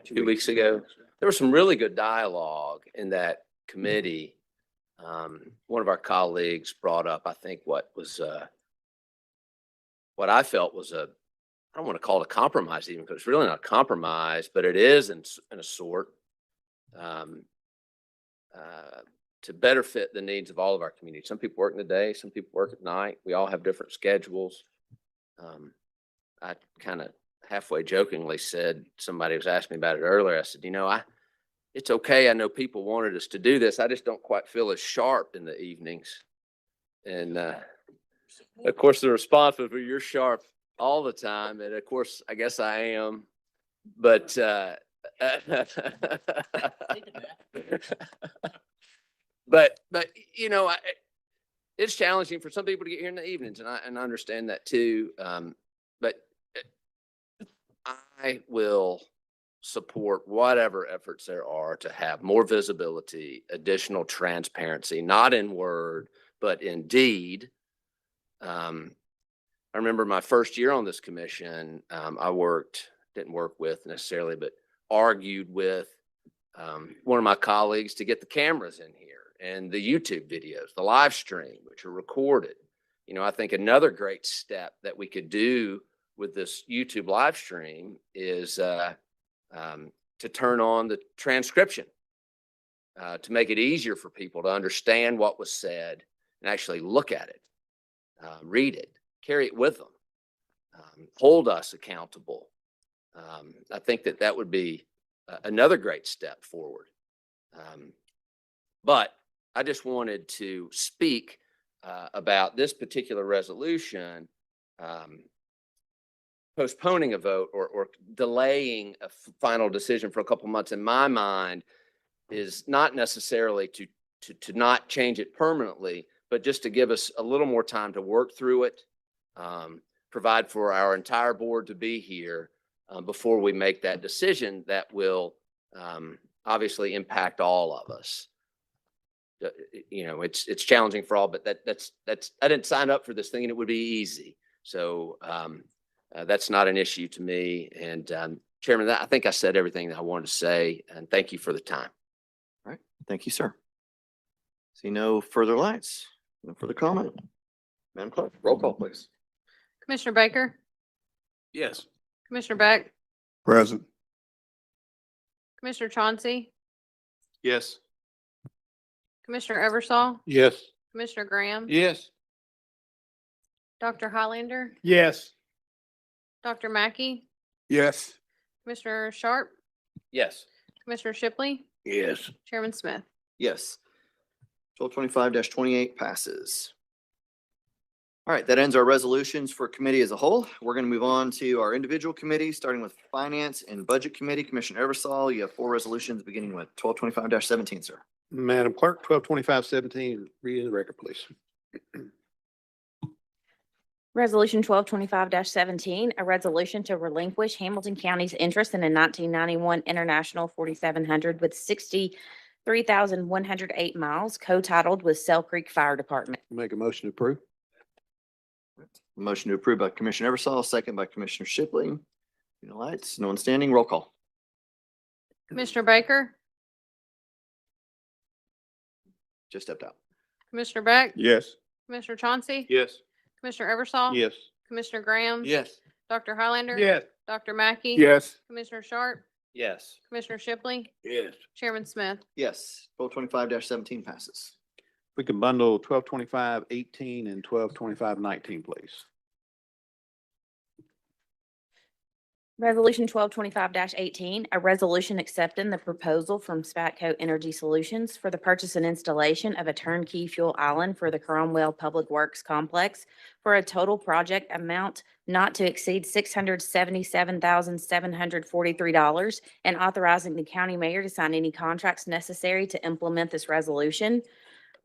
2 weeks ago. There was some really good dialogue in that committee. One of our colleagues brought up, I think, what I felt was I don't want to call it a compromise even, because it's really not a compromise, but it is in a sort, to better fit the needs of all of our community. Some people work in the day, some people work at night. We all have different schedules. I kind of halfway jokingly said, somebody was asking me about it earlier. I said, it's okay. I know people wanted us to do this. I just don't quite feel as sharp in the evenings. And of course, the response was, well, you're sharp all the time. And of course, I guess I am. But but it's challenging for some people to get here in the evenings, and I understand that too. But I will support whatever efforts there are to have more visibility, additional transparency, not in word, but in deed. I remember my first year on this commission, I didn't work with necessarily, but argued with one of my colleagues to get the cameras in here and the YouTube videos, the live stream, which are recorded. I think another great step that we could do with this YouTube live stream is to turn on the transcription, to make it easier for people to understand what was said and actually look at it, read it, carry it with them, hold us accountable. I think that would be another great step forward. But I just wanted to speak about this particular resolution. Postponing a vote or delaying a final decision for a couple months, in my mind, is not necessarily to not change it permanently, but just to give us a little more time to work through it, provide for our entire board to be here before we make that decision that will obviously impact all of us. It's challenging for all, but that's I didn't sign up for this thing and it would be easy. So that's not an issue to me. And Chairman, I think I said everything that I wanted to say, and thank you for the time. All right. Thank you, sir. See no further lights, no further comment. Madam Clerk, roll call, please. Commissioner Baker, Yes. Commissioner Beck, Present. Commissioner Chauncey, Yes. Commissioner Eversole, Yes. Commissioner Graham, Yes. Dr. Highlander, Yes. Dr. Mackey, Yes. Commissioner Sharp, Yes. Commissioner Shipley, Yes. Chairman Smith. Yes. 1225-28 passes. All right, that ends our resolutions for committee as a whole. We're going to move on to our individual committees, starting with Finance and Budget Committee. Commissioner Eversole, you have 4 resolutions beginning with 1225-17, sir. Madam Clerk, 1225-17, read in the record, please. Resolution 1225-17, a resolution to relinquish Hamilton County's interest in a 1991 International 4700 with 63,108 miles, co-titled with Sell Creek Fire Department. Make a motion to approve. Motion to approve by Commissioner Eversole, second by Commissioner Shipley. No lights, no one standing, roll call. Commissioner Baker, Just stepped out. Commissioner Beck, Yes. Commissioner Chauncey, Yes. Commissioner Eversole, Yes. Commissioner Graham, Yes. Dr. Highlander, Yes. Dr. Mackey, Yes. Commissioner Sharp, Yes. Commissioner Shipley, Yes. Chairman Smith. Yes, 1225-17 passes. We can bundle 1225-18 and 1225-19, please. Resolution 1225-18, a resolution accepting the proposal from Spatco Energy Solutions for the purchase and installation of a turnkey fuel island for the Cromwell Public Works Complex for a total project amount not to exceed $677,743, and authorizing the county mayor to sign any contracts necessary to implement this resolution.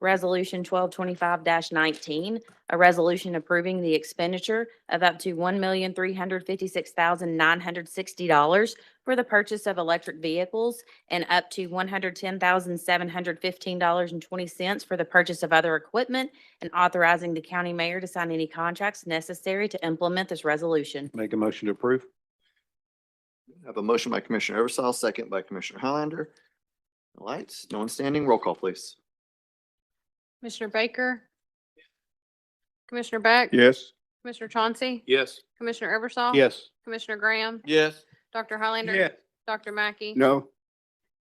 Resolution 1225-19, a resolution approving the expenditure of up to $1,356,960 for the purchase of electric vehicles and up to $110,715.20 for the purchase of other equipment, and authorizing the county mayor to sign any contracts necessary to implement this resolution. Make a motion to approve. I have a motion by Commissioner Eversol, second by Commissioner Highlander. No lights, no one standing. Roll call, please. Commissioner Baker? Commissioner Beck? Yes. Commissioner Chauncey? Yes. Commissioner Eversol? Yes. Commissioner Graham? Yes. Dr. Highlander? Yes. Dr. Mackey? No.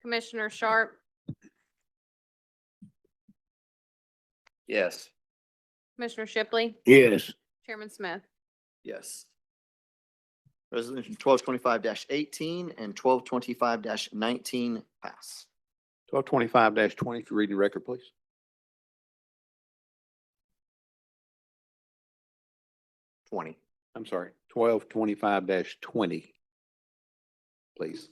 Commissioner Sharp? Yes. Commissioner Shipley? Yes. Chairman Smith? Yes. Resolution 1225-18 and 1225-19 pass. 1225-20, read the record, please. I'm sorry, 1225-20. Please.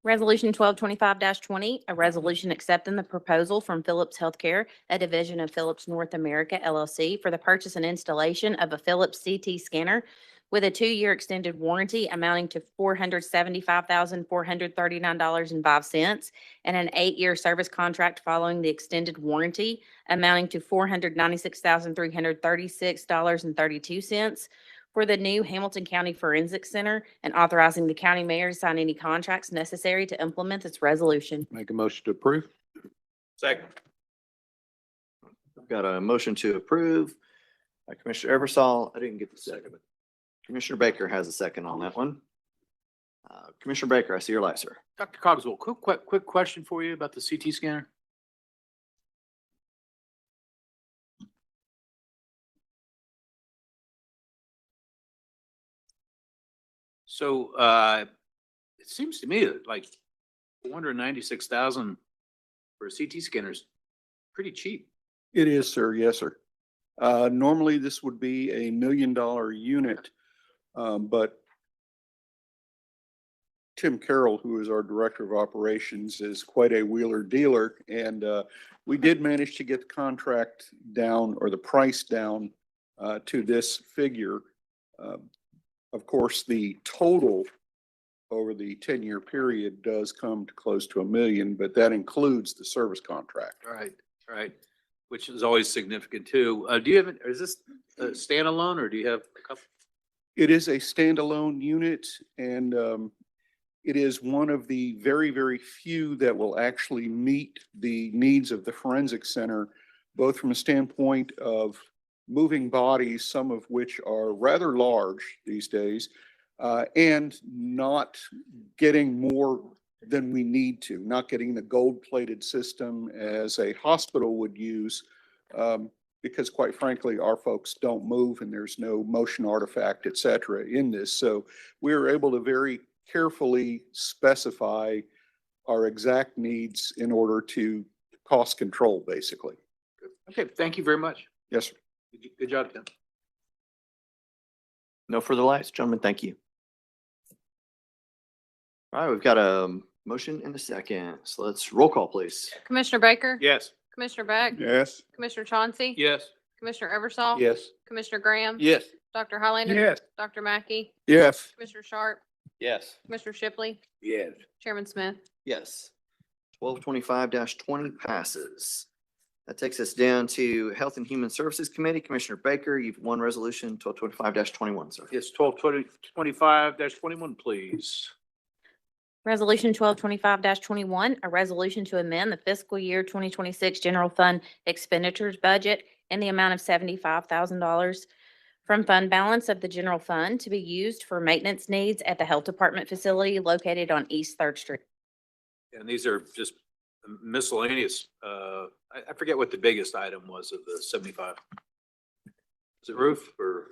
Resolution 1225-20, a resolution accepting the proposal from Philips Healthcare, a division of Philips North America LLC, for the purchase and installation of a Philips CT scanner with a 2-year extended warranty amounting to $475,439.05, and an 8-year service contract following the extended warranty amounting to $496,336.32 for the new Hamilton County Forensic Center, and authorizing the county mayor to sign any contracts necessary to implement this resolution. Make a motion to approve. Second. I've got a motion to approve by Commissioner Eversol. I didn't get the second, but Commissioner Baker has a second on that one. Commissioner Baker, I see your light, sir. Dr. Cogswell, quick question for you about the CT scanner. So, it seems to me that like 496,000 for a CT scanner is pretty cheap. It is, sir. Yes, sir. Normally this would be $1 million unit, but Tim Carroll, who is our Director of Operations, is quite a wheeler dealer, and we did manage to get the contract down, or the price down, to this figure. Of course, the total over the 10-year period does come to close to $1 million, but that includes the service contract. Right. Which is always significant too. Do you have, is this a standalone or do you have a couple? It is a standalone unit, and it is one of the very, very few that will actually meet the needs of the forensic center, both from a standpoint of moving bodies, some of which are rather large these days, and not getting more than we need to, not getting the gold-plated system as a hospital would use, because quite frankly, our folks don't move and there's no motion artifact, et cetera, in this. So we were able to very carefully specify our exact needs in order to cost control, basically. Okay, thank you very much. Yes, sir. Good job, Tim. No further lights, gentlemen. Thank you. All right, we've got a motion and a second. So let's roll call, please. Commissioner Baker? Yes. Commissioner Beck? Yes. Commissioner Chauncey? Yes. Commissioner Eversol? Yes. Commissioner Graham? Yes. Dr. Highlander? Yes. Dr. Mackey? Yes. Commissioner Sharp? Yes. Commissioner Shipley? Yes. Chairman Smith? Yes. 1225-20 passes. That takes us down to Health and Human Services Committee. Commissioner Baker, you've won resolution 1225-21, sir. Yes, 1225-21, please. Resolution 1225-21, a resolution to amend the fiscal year 2026 general fund expenditures budget in the amount of $75,000 from fund balance of the general fund to be used for maintenance needs at the Health Department facility located on East Third Street. And these are just miscellaneous, I forget what the biggest item was of the 75. Is it roof or?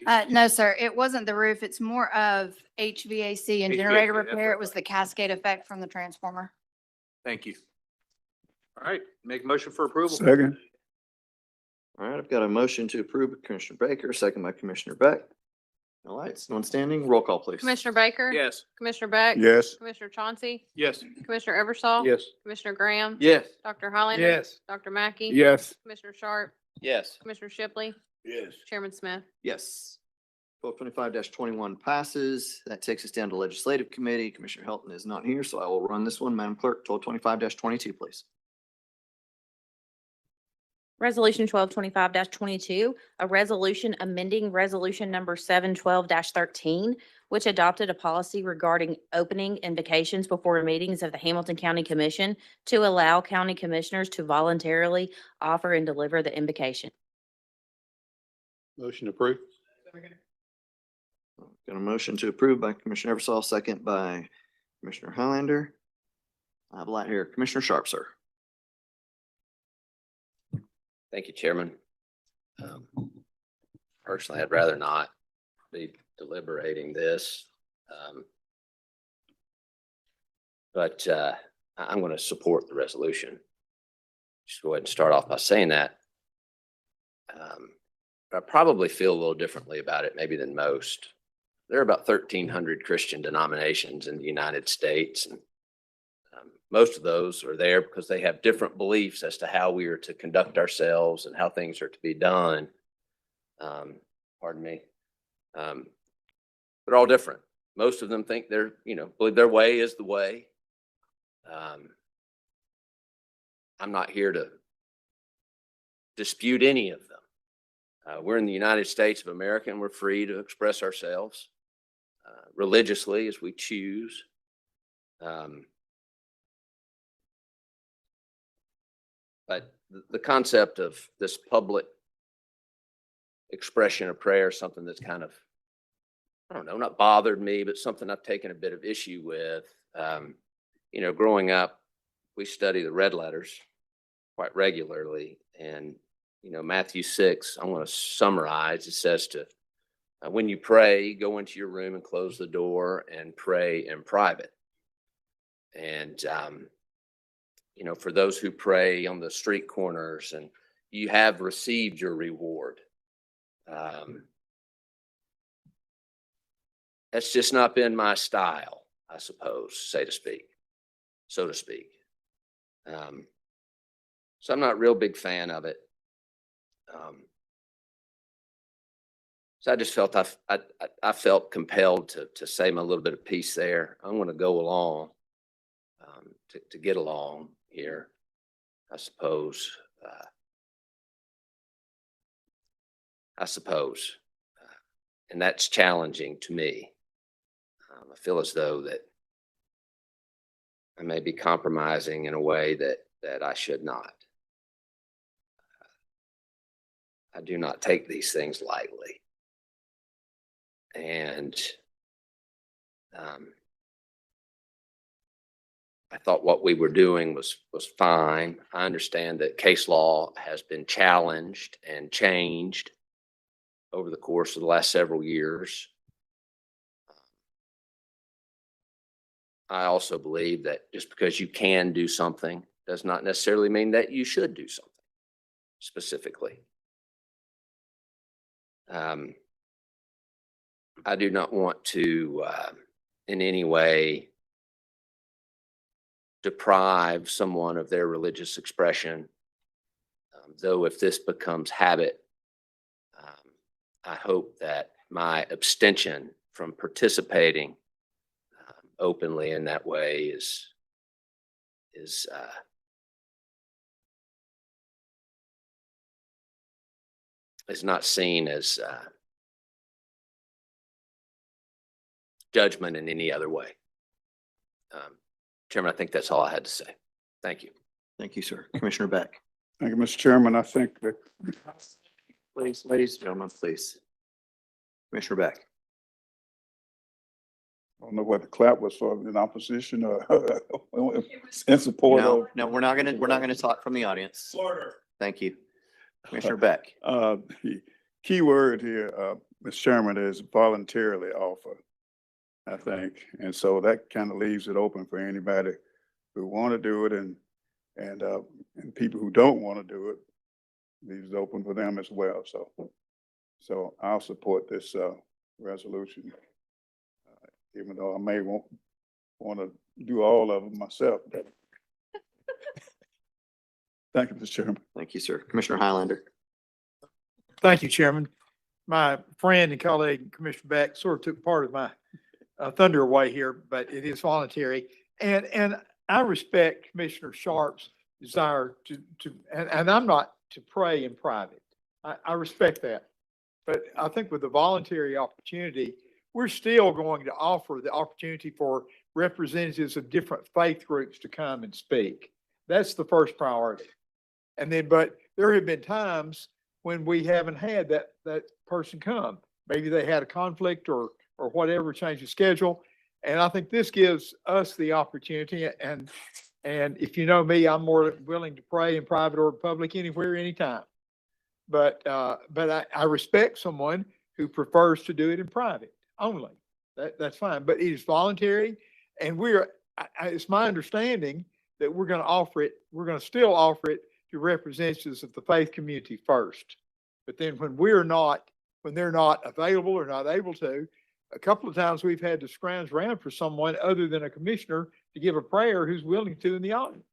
No, sir, it wasn't the roof. It's more of HVAC and generator HVAC, that's repair. It right. was the cascade effect from the transformer. Thank you. All right, make a motion for approval. Second. All right, I've got a motion to approve by Commissioner Baker, second by Commissioner Beck. All right, no one standing. Roll call, please. Commissioner Baker? Yes. Commissioner Beck? Yes. Commissioner Chauncey? Yes. Commissioner Eversol? Yes. Commissioner Graham? Yes. Dr. Highlander? Yes. Dr. Mackey? Yes. Commissioner Sharp? Yes. Commissioner Shipley? Yes. Chairman Smith? Yes. 1225-21 passes. That takes us down to Legislative Committee. Commissioner Helton is not here, so I will run this one. Madam Clerk, 1225-22, please. Resolution 1225-22, a resolution amending resolution number 712-13, which adopted a policy regarding opening invocations before meetings of the Hamilton County Commission to allow county commissioners to voluntarily offer and deliver the invocation. Motion approved. Got a motion to approve by Commissioner Eversol, second by Commissioner Highlander. I have a lot here. Commissioner Sharp, sir. Thank you, Chairman. Personally, I'd rather not be deliberating this. But I'm going to support the resolution. Just go ahead and start off by saying that. I probably feel a little differently about it maybe than most. There are about 1,300 Christian denominations in the United States. And most of those are there because they have different beliefs as to how we are to conduct ourselves and how things are to be done. Pardon me. They're all different. Most of them think believe their way is the way. I'm not here to dispute any of them. We're in the United States of America and we're free to express ourselves religiously as we choose. But the concept of this public expression of prayer is something that's kind of, I don't know, not bothered me, but something I've taken a bit of issue with. Growing up, we study the red letters quite regularly. And, Matthew 6, I'm going to summarize. It says when you pray, go into your room and close the door and pray in private. And, for those who pray on the street corners, and you have received your reward. That's just not been my style, I suppose, so to speak. So I'm not a real big fan of it. So I just felt I felt compelled to say my little bit of piece there. I'm going to go along to get along here, I suppose. And that's challenging to me. I feel as though that I may be compromising in a way that I should not. I do not take these things lightly. And I thought what we were doing was fine. I understand that case law has been challenged and changed over the course of the last several years. I also believe that just because you can do something does not necessarily mean that you should do something specifically. I do not want to in any way deprive someone of their religious expression. Though if this becomes habit, I hope that my abstention from participating openly in that way is not seen as judgment in any other way. Chairman, I think that's all I had to say. Thank you. Thank you, sir. Commissioner Beck. Thank you, Mr. Chairman. I think that Please, ladies and gentlemen, please. Commissioner Beck. I don't know what the clap was for, in opposition or in support No, of. no, we're not gonna talk from the audience. Thank you. Commissioner Beck. Key word here, Mr. Chairman, is voluntarily offered, I think. And so that kind of leaves it open for anybody who want to do it and people who don't want to do it, leaves it open for them as well. So I'll support this resolution, even though I may want to do all of them myself. Thank you, Mr. Chairman. Thank you, sir. Commissioner Highlander. Thank you, Chairman. My friend and colleague, Commissioner Beck, sort of took part of my thunder away here, but it is voluntary. And I respect Commissioner Sharp's desire and I'm not to pray in private. I respect that. But I think with the voluntary opportunity, we're still going to offer the opportunity for representatives of different faith groups to come and speak. That's the first priority. And then, but there have been times when we haven't had that person come. Maybe they had a conflict or whatever, change the schedule. And I think this gives us the opportunity. And if you know me, I'm more willing to pray in private or public anywhere, anytime. But I respect someone who prefers to do it in private only. That's fine. But it is voluntary, and it's my understanding that we're going to offer it. We're going to still offer it to representatives of the faith community first. But then when they're not available or not able to, a couple of times we've had to scrounge around for someone other than a commissioner to give a prayer who's willing to in the audience.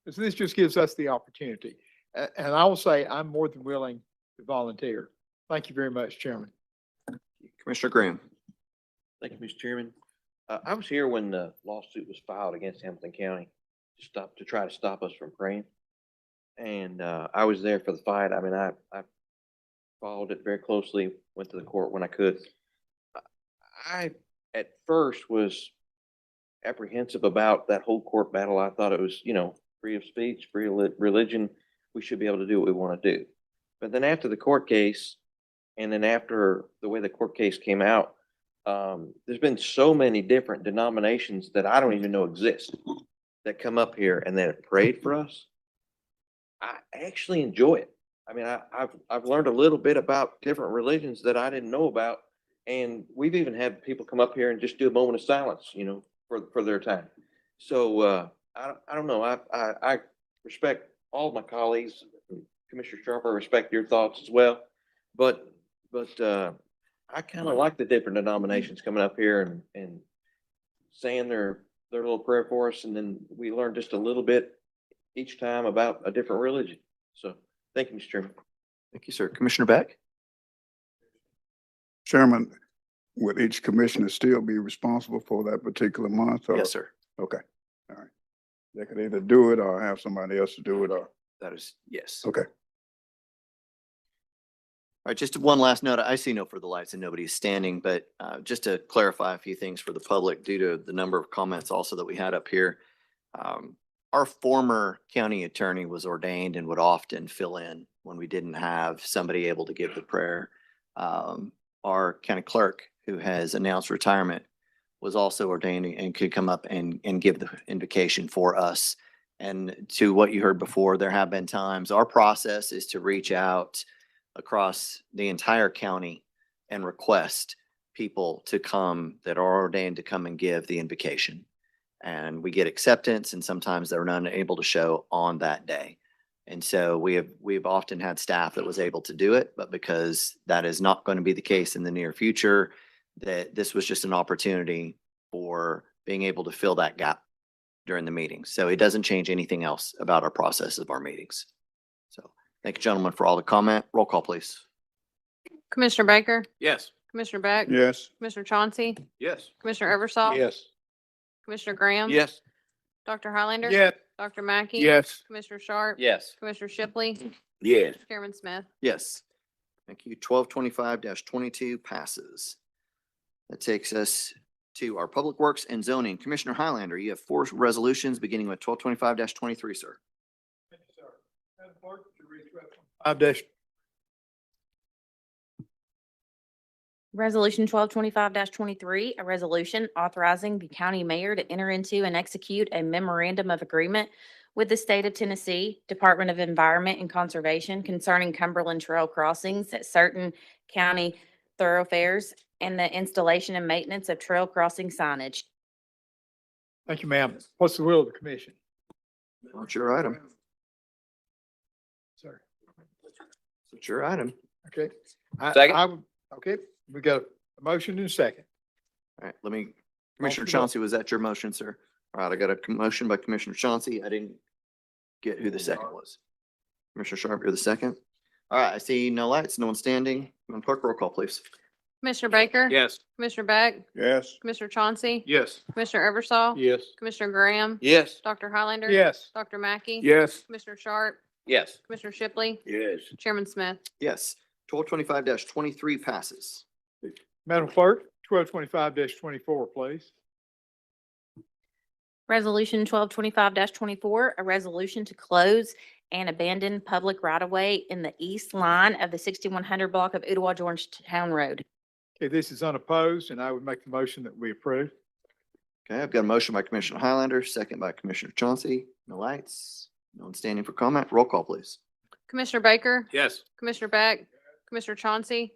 So this just gives us the opportunity. And I will say I'm more than willing to volunteer. Thank you very much, Chairman. Commissioner Graham. Thank you, Mr. Chairman. I was here when the lawsuit was filed against Hamilton County to try to stop us from praying. And I was there for the fight. I mean, I followed it very closely, went to the court when I could. I, at first, was apprehensive about that whole court battle. I thought it was, free of speech, free of religion. We should be able to do what we want to do. But then after the court case, and then after the way the court case came out, there's been so many different denominations that I don't even know exist that come up here and that have prayed for us. I actually enjoy it. I mean, I've learned a little bit about different religions that I didn't know about. And we've even had people come up here and just do a moment of silence, for their time. So I don't know. I respect all of my colleagues. Commissioner Sharp, I respect your thoughts as well. But I kind of like the different denominations coming up here and saying their little prayer for us. And then we learn just a little bit each time about a different religion. So thank you, Mr. Chairman. Thank you, sir. Commissioner Beck. Chairman, would each commissioner still be responsible for that particular month? Or? Yes, sir. Okay. All right. They could either do it or have somebody else to do it, or. That is, yes. Okay. All right, just one last note. I see no further lights and nobody is standing, but just to clarify a few things for the public due to the number of comments also that we had up here. Our former county attorney was ordained and would often fill in when we didn't have somebody able to give the prayer. Our county clerk, who has announced retirement, was also ordained and could come up and give the invocation for us. And to what you heard before, there have been times, our process is to reach out across the entire county and request people to come that are ordained to come and give the invocation. And we get acceptance, and sometimes they're unable to show on that day. And so we've often had staff that was able to do it, but because that is not going to be the case in the near future, that this was just an opportunity for being able to fill that gap during the meeting. So it doesn't change anything else about our process of our meetings. So thank you, gentlemen, for all the comment. Roll call, please. Commissioner Baker, Yes. Commissioner Beck. Yes. Commissioner Chauncey, Yes. Commissioner Eversol. Yes. Commissioner Graham. Yes. Dr. Highlander. Yes. Dr. Mackey. Yes. Commissioner Sharp. Yes. Commissioner Shipley. Yes. Chairman Smith. Yes. Thank you. 1225-22 passes. That takes us to our Public Works and Zoning. Commissioner Highlander, you have 4 resolutions beginning with 1225-23, sir. Thank you, sir. Madam Clerk, would you read 1225-. Resolution 1225-23, a resolution authorizing the county mayor to enter into and execute a memorandum of agreement with the state of Tennessee Department of Environment and Conservation concerning Cumberland Trail crossings at certain county thoroughfares and the installation and maintenance of trail crossing signage. Thank you, ma'am. What's the will of the commission? What's your item? Sir. What's your item? Okay. Second. Okay, we got a motion and a second. All right, let me, Call Commissioner for the vote. Chauncey, was that your motion, sir? All right, I got a motion by Commissioner Chauncey. I didn't get who the second was. Commissioner Sharp, you're the second. All right, I see no lights, no one standing. Madam Clerk, roll call, please. Commissioner Baker? Yes. Commissioner Beck? Yes. Commissioner Chauncey? Yes. Commissioner Eversol? Yes. Commissioner Graham? Yes. Dr. Highlander? Yes. Dr. Mackey? Yes. Commissioner Sharp? Yes. Commissioner Shipley? Yes. Chairman Smith? Yes. 1225-23 passes. Madam Clerk, 1225-24, please. Resolution 1225-24, a resolution to close and abandon public right-of-way in the east line of the 6100 block of Ottawa Georgetown Road. Okay, this is unopposed, and I would make the motion that we approve. Okay, I've got a motion by Commissioner Highlander, second by Commissioner Chauncey. No lights, no one standing for comment. Roll call, please. Commissioner Baker? Yes. Commissioner Beck? Commissioner Chauncey?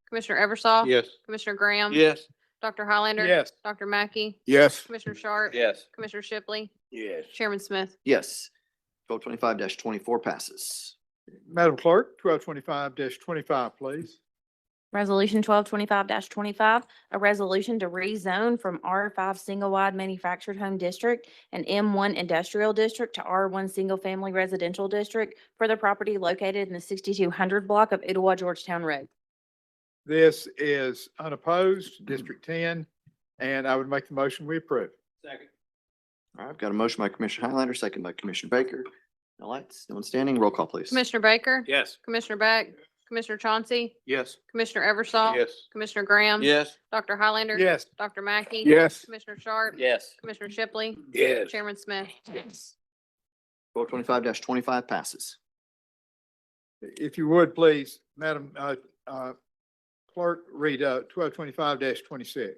Commissioner Eversol? Yes. Commissioner Graham? Yes. Dr. Highlander? Yes. Dr. Mackey? Yes. Commissioner Sharp? Yes. Commissioner Shipley? Yes. Chairman Smith? Yes. 1225-24 passes. Madam Clerk, 1225-25, please. Resolution 1225-25, a resolution to rezone from R5 Single Wide Manufactured Home District and M1 Industrial District to R1 Single Family Residential District for the property located in the 6200 block of Ottawa Georgetown Road. This is unopposed, District 10, and I would make the motion we approve. Second. All right, I've got a motion by Commissioner Highlander, second by Commissioner Baker. No lights, no one standing. Roll call, please. Commissioner Baker? Yes. Commissioner Beck? Commissioner Chauncey? Yes. Commissioner Eversol? Yes. Commissioner Graham? Yes. Dr. Highlander? Yes. Dr. Mackey? Yes. Commissioner Sharp? Yes. Commissioner Shipley? Yes. Chairman Smith? 1225-25 passes. If you would, please, Madam Clerk, read 1225-26.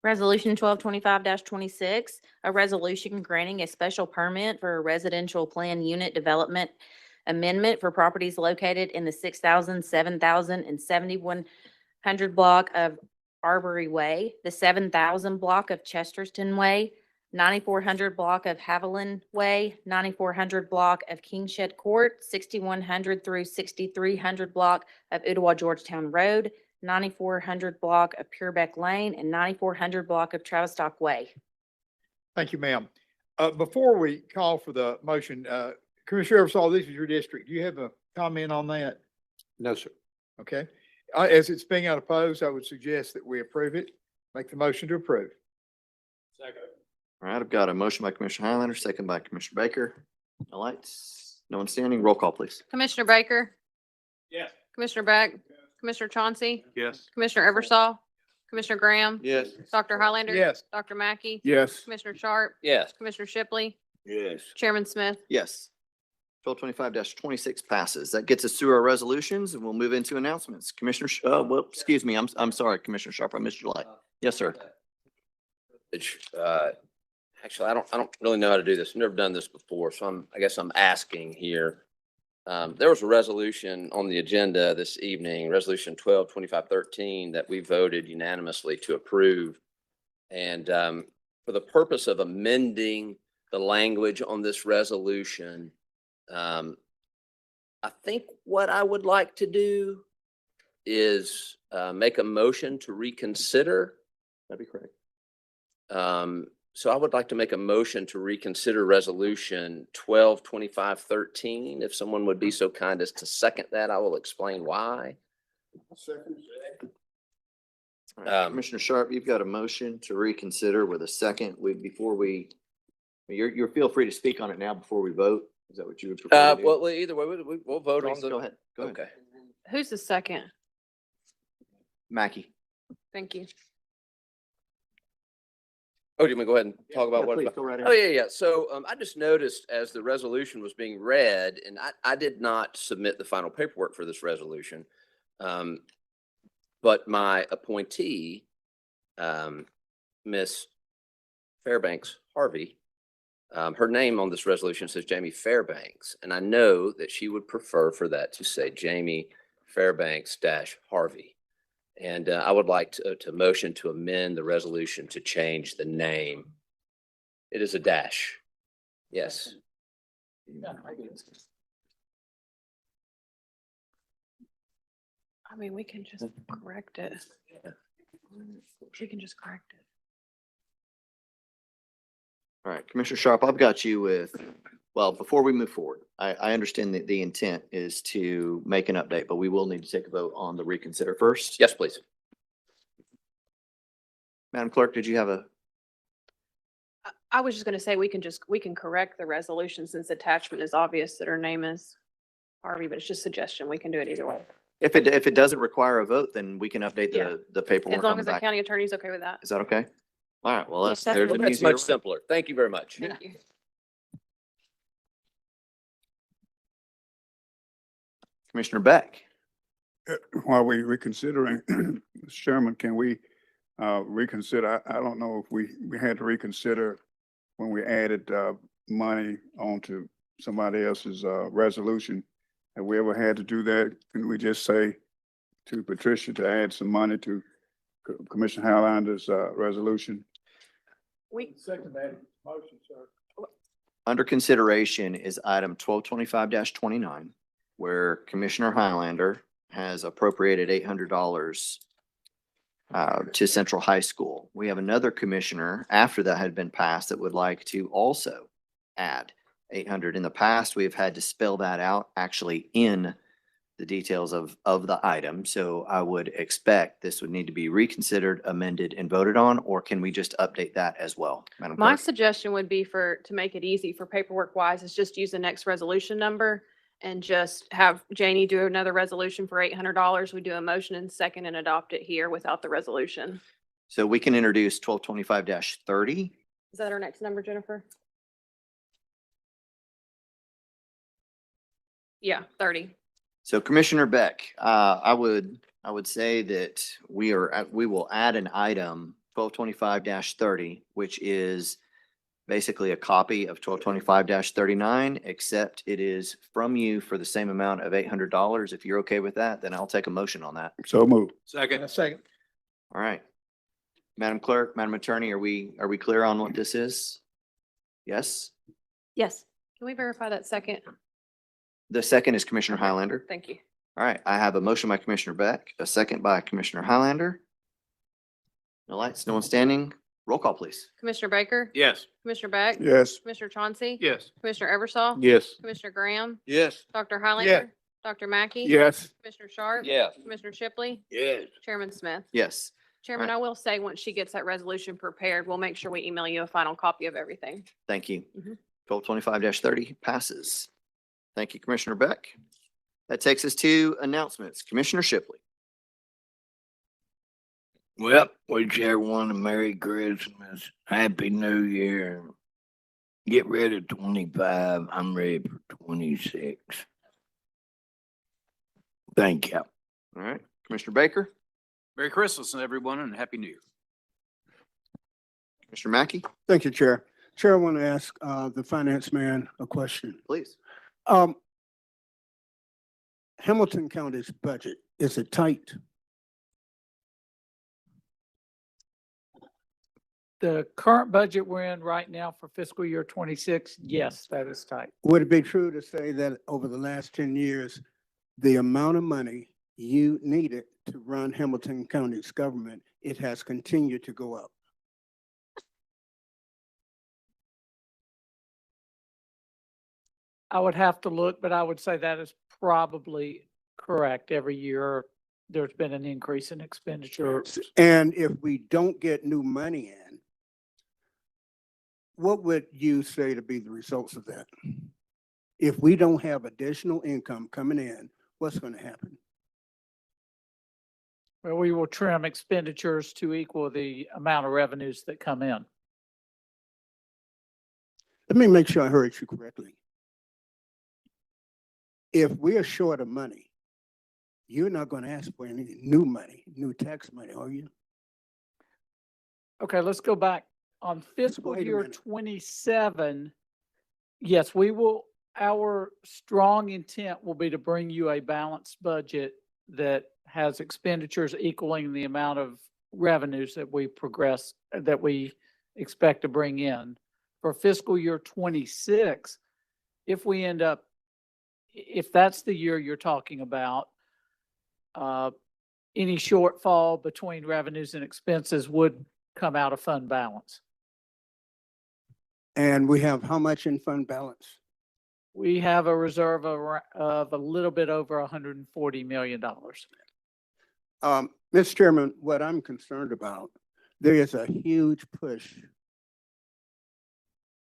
Resolution 1225-26, a resolution granting a special permit for a residential plan unit development amendment for properties located in the 6,000, 7,000, and 7,100 block of Arbery Way, the 7,000 block of Chesterton Way, 9,400 block of Haviland Way, 9,400 block of Kingshed Court, 6,100 through 6,300 block of Ottawa Georgetown Road, 9,400 block of Purebeck Lane, and 9,400 block of Travistock Way. Thank you, ma'am. Before we call for the motion, Commissioner Eversol, this is your district. Do you have a comment on that? No, sir. Okay. As it's being unopposed, I would suggest that we approve it. Make the motion to approve. Second. All right, I've got a motion by Commissioner Highlander, second by Commissioner Baker. No lights, no one standing. Roll call, please. Commissioner Baker? Yes. Commissioner Beck? Commissioner Chauncey? Yes. Commissioner Eversol? Commissioner Graham? Yes. Dr. Highlander? Yes. Dr. Mackey? Yes. Commissioner Sharp? Yes. Commissioner Shipley? Yes. Chairman Smith? Yes. 1225-26 passes. That gets us through our resolutions and we'll move into announcements. Commissioner, well, excuse me, I'm sorry, Commissioner Sharp, I missed your light. Yes, sir. Actually, I don't really know how to do this. Never done this before, so I guess I'm asking here. There was a resolution on the agenda this evening, Resolution 122513, that we voted unanimously to approve. And for the purpose of amending the language on this resolution, I think what I would like to do is make a motion to reconsider. That'd be correct. So I would like to make a motion to reconsider Resolution 122513. If someone would be so kind as to second that, I will explain why. All right, Commissioner Sharp, you've got a motion to reconsider with a second. You're feel free to speak on it now before we vote. Is that what you would prefer to do? Well, either way, we'll vote on Please, the. go ahead. Go ahead. Okay. Who's the second? Mackey. Thank you. Oh, do you want me to go ahead and talk about Yeah, what? please, go right ahead. Oh, yeah. So I just noticed as the resolution was being read, and I did not submit the final paperwork for this resolution. But my appointee, Miss Fairbanks Harvey, her name on this resolution says Jamie Fairbanks, and I know that she would prefer for that to say Jamie Fairbanks Harvey. And I would like to motion to amend the resolution to change the name. It is a dash. Yes. I mean, we can just correct it. We can just correct it. All right, Commissioner Sharp, I've got you with, well, before we move forward, I understand that the intent is to make an update, but we will need to take a vote on the reconsider first. Yes, please. Madam Clerk, did you have a, I was just gonna say, we can correct the resolution since attachment is obvious that her name is Harvey, but it's just suggestion. We can do it either way. if it doesn't require a vote, then we can update Yeah. the paperwork As long on the as the back. county attorney's okay with that. Is that okay? All right, well, Yes, that's, there's an That's easier much way. simpler. Thank you very much. Thank you. Commissioner Beck. While we reconsidering, Mr. Chairman, can we reconsider? I don't know if we had to reconsider when we added money onto somebody else's resolution. Have we ever had to do that? Can we just say to Patricia to add some money to Commissioner Highlander's resolution? We, Second that motion, sir. Under consideration is item 1225-29, where Commissioner Highlander has appropriated $800 to Central High School. We have another commissioner after that had been passed that would like to also add 800. In the past, we've had to spell that out actually in the details of the item. So I would expect this would need to be reconsidered, amended, and voted on, or can we just update that as well, Madam my Clerk? suggestion would be to make it easy for paperwork wise, is just use the next resolution number and just have Janie do another resolution for $800. We do a motion and second and adopt it here without the resolution. So we can introduce 1225-30. Is that our next number, Jennifer? Yeah, 30. So Commissioner Beck, I would say that we will add an item 1225-30, which is basically a copy of 1225-39, except it is from you for the same amount of $800. If you're okay with that, then I'll take a motion on that. So move. Second. Second. All right. Madam Clerk, Madam Attorney, are we clear on what this is? Yes? Yes. Can we verify that second? The second is Commissioner Highlander. Thank you. All right, I have a motion by Commissioner Beck, a second by Commissioner Highlander. No lights, no one standing. Roll call, please. Commissioner Baker? Yes. Commissioner Beck? Yes. Commissioner Chauncey? Yes. Commissioner Eversol? Yes. Commissioner Graham? Yes. Dr. Highlander? Dr. Mackey? Yes. Commissioner Sharp? Yes. Commissioner Shipley? Yes. Chairman Smith? Yes. Chairman, Right. I will say, once she gets that resolution prepared, we'll make sure we email you a final copy of everything. Thank you. Mhm. 1225-30 passes. Thank you, Commissioner Beck. That takes us to announcements. Commissioner Shipley. Well, wish everyone a Merry Christmas, Happy New Year. Get rid of 25. I'm ready for 26. Thank you. All right, Commissioner Baker, Merry Christmas, everyone, and Happy New Year. Commissioner Mackey, Thank you, Chair. Chair, I want to ask the finance man a question. please. Hamilton County's budget, is it tight? The current budget we're in right now for fiscal year 26, yes, that is tight. Would it be true to say that over the last 10 years, the amount of money you needed to run Hamilton County's government, it has continued to go up? I would have to look, but I would say that is probably correct. Every year, there's been an increase in expenditure. And if we don't get new money in, what would you say to be the results of that? If we don't have additional income coming in, what's going to happen? Well, we will trim expenditures to equal the amount of revenues that come in. Let me make sure I heard you correctly. If we are short of money, you're not going to ask for any new money, new tax money, are you? Okay, let's go back. On fiscal Wait a year minute. 27, yes, we will, our strong intent will be to bring you a balanced budget that has expenditures equaling the amount of revenues that we expect to bring in. For fiscal year 26, if we end up, if that's the year you're talking about, any shortfall between revenues and expenses would come out of fund balance. And we have how much in fund balance? We have a reserve of a little bit over $140 million. Mr. Chairman, what I'm concerned about, there is a huge push,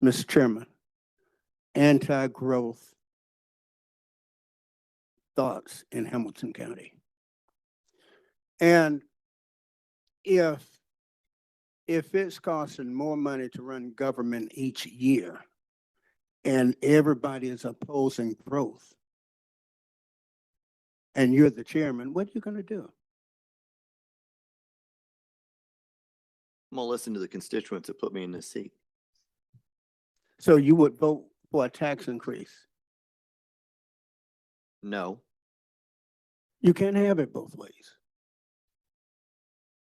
Mr. Chairman, anti-growth thoughts in Hamilton County. And if it's costing more money to run government each year and everybody is opposing growth and you're the chairman, what are you going to do? I'm gonna listen to the constituents that put me in this seat. So you would vote for a tax increase? No. You can't have it both ways.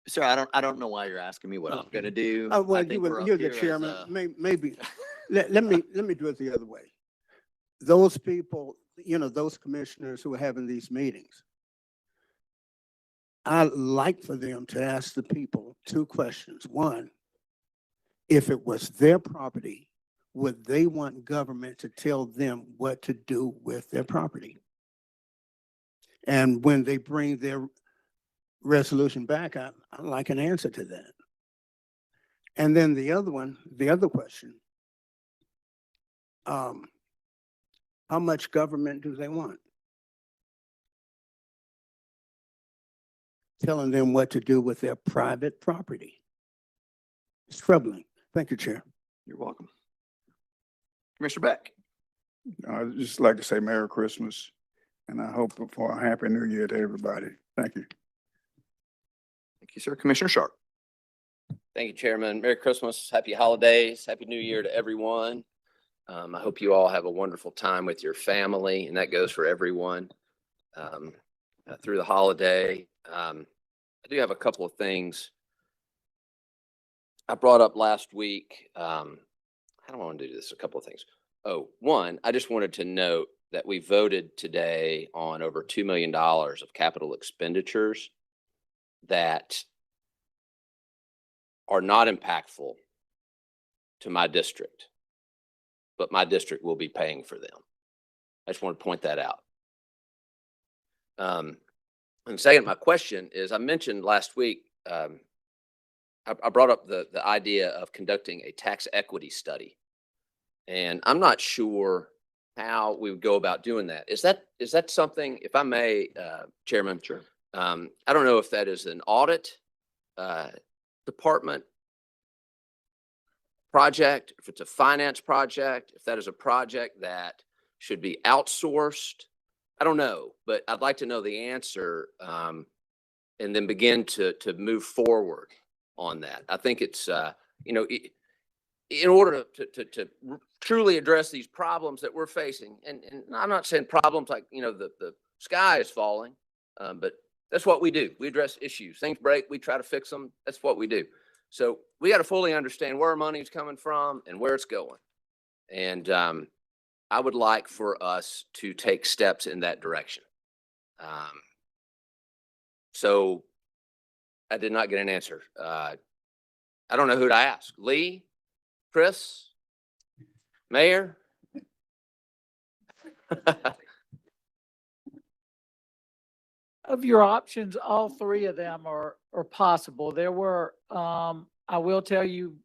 Sir, I don't know why you're asking me what I'm gonna do. Oh, well, I think we're up you're the here as chairman. a- Maybe, let me do it the other way. Those people, those commissioners who are having these meetings, I'd like for them to ask the people two questions. One, if it was their property, would they want government to tell them what to do with their property? And when they bring their resolution back, I'd like an answer to that. And then the other question, how much government do they want? Telling them what to do with their private property. It's troubling. Thank you, Chair. You're welcome. Commissioner Beck. I'd just like to say Merry Christmas, and I hope for a Happy New Year to everybody. Thank you. Thank you, sir. Commissioner Sharp. Thank you, Chairman. Merry Christmas, Happy Holidays, Happy New Year to everyone. I hope you all have a wonderful time with your family, and that goes for everyone through the holiday. I do have a couple of things I brought up last week. I don't want to do this, a couple of things. Oh, one, I just wanted to note that we voted today on over $2 million of capital expenditures that are not impactful to my district, but my district will be paying for them. I just want to point that out. And second, my question is, I mentioned last week, I brought up the idea of conducting a tax equity study. And I'm not sure how we would go about doing that. Is that something, if I may, Chairman? Sure. I don't know if that is an audit department project, if it's a finance project, if that is a project that should be outsourced. I don't know, but I'd like to know the answer and then begin to move forward on that. I think it's, in order to truly address these problems that we're facing, and I'm not saying problems like, the sky is falling, but that's what we do. We address issues. Things break, we try to fix them. That's what we do. So we got to fully understand where our money's coming from and where it's going. And I would like for us to take steps in that direction. So I did not get an answer. I don't know who to ask. Lee, Chris, Mayor? Of your options, all three of them are possible. There were, I will tell you,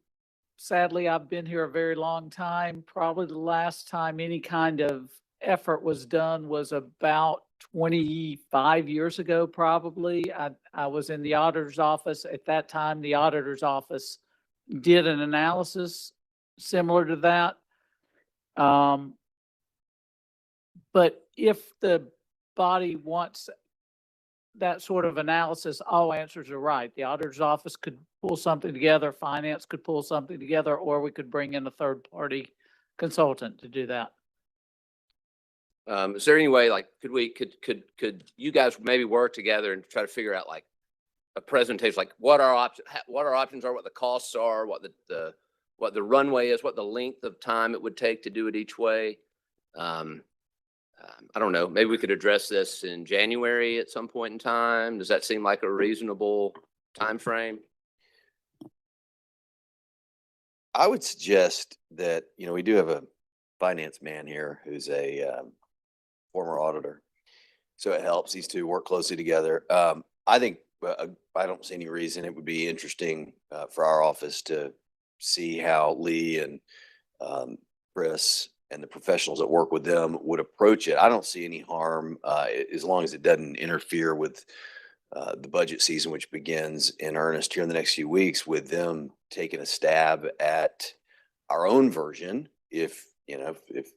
sadly, I've been here a very long time. Probably the last time any kind of effort was done was about 25 years ago, probably. I was in the auditor's office. At that time, the auditor's office did an analysis similar to that. But if the body wants that sort of analysis, all answers are right. The auditor's office could pull something together, finance could pull something together, or we could bring in a third-party consultant to do that. Is there any way, like, could you guys maybe work together and try to figure out like a presentation, like what our options are, what the costs are, what the runway is, what the length of time it would take to do it each way? I don't know, maybe we could address this in January at some point in time. Does that seem like a reasonable time frame? I would suggest that, we do have a finance man here who's a former auditor. So it helps these two work closely together. I think, I don't see any reason it would be interesting for our office to see how Lee and Chris and the professionals that work with them would approach it. I don't see any harm as long as it doesn't interfere with the budget season, which begins in earnest here in the next few weeks, with them taking a stab at our own version. If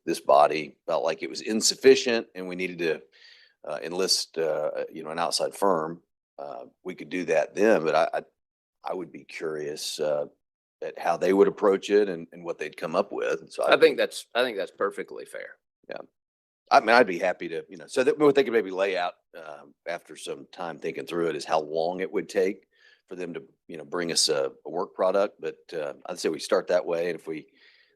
this body felt like it was insufficient and we needed to enlist, an outside firm, we could do that then. But I would be curious at how they would approach it and what they'd come up with. So I think that's perfectly fair. Yeah. I mean, I'd be happy to, so that what they could maybe lay out after some time thinking through it is how long it would take for them to, bring us a work product. But I'd say we start that way. And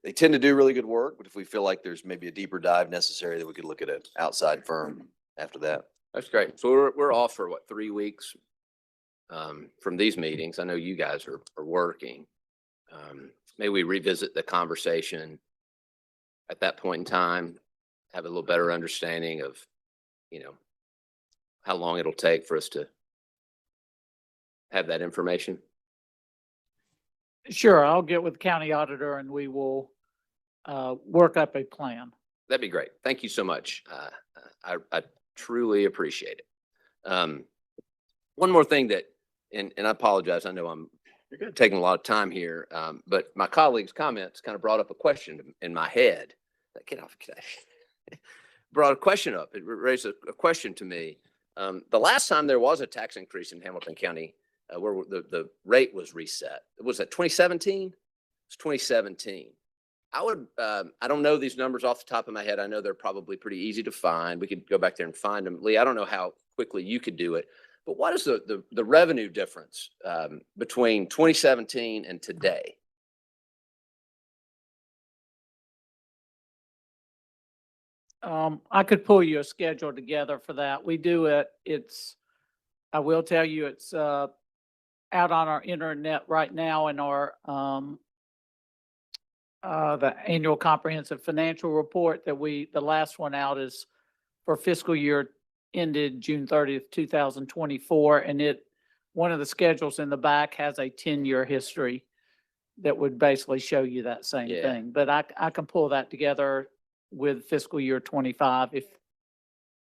they tend to do really good work, but if we feel like there's maybe a deeper dive necessary, then we could look at an outside firm after that. That's great. So we're off for what, 3 weeks from these meetings. I know you guys are working. Maybe we revisit the conversation at that point in time, have a little better understanding of, how long it'll take for us to have that information. Sure, I'll get with the county auditor and we will work up a plan. That'd be great. Thank you so much. I truly appreciate it. One more thing and I apologize, I know I'm taking a lot of time here, but my colleague's comments kind of brought up a question in my head. Get off, brought a question up. It raised a question to me. The last time there was a tax increase in Hamilton County, where the rate was reset, was that 2017? It's 2017. I don't know these numbers off the top of my head. I know they're probably pretty easy to find. We could go back there and find them. Lee, I don't know how quickly you could do it, but what is the revenue difference between 2017 and today? I could pull you a schedule together for that. We do it. I will tell you, it's out on our internet right now in our the annual comprehensive financial report the last one out is for fiscal year ended June 30th, 2024. And one of the schedules in the back has a 10-year history that would basically show you that same thing. But I can pull that together with fiscal year 25. If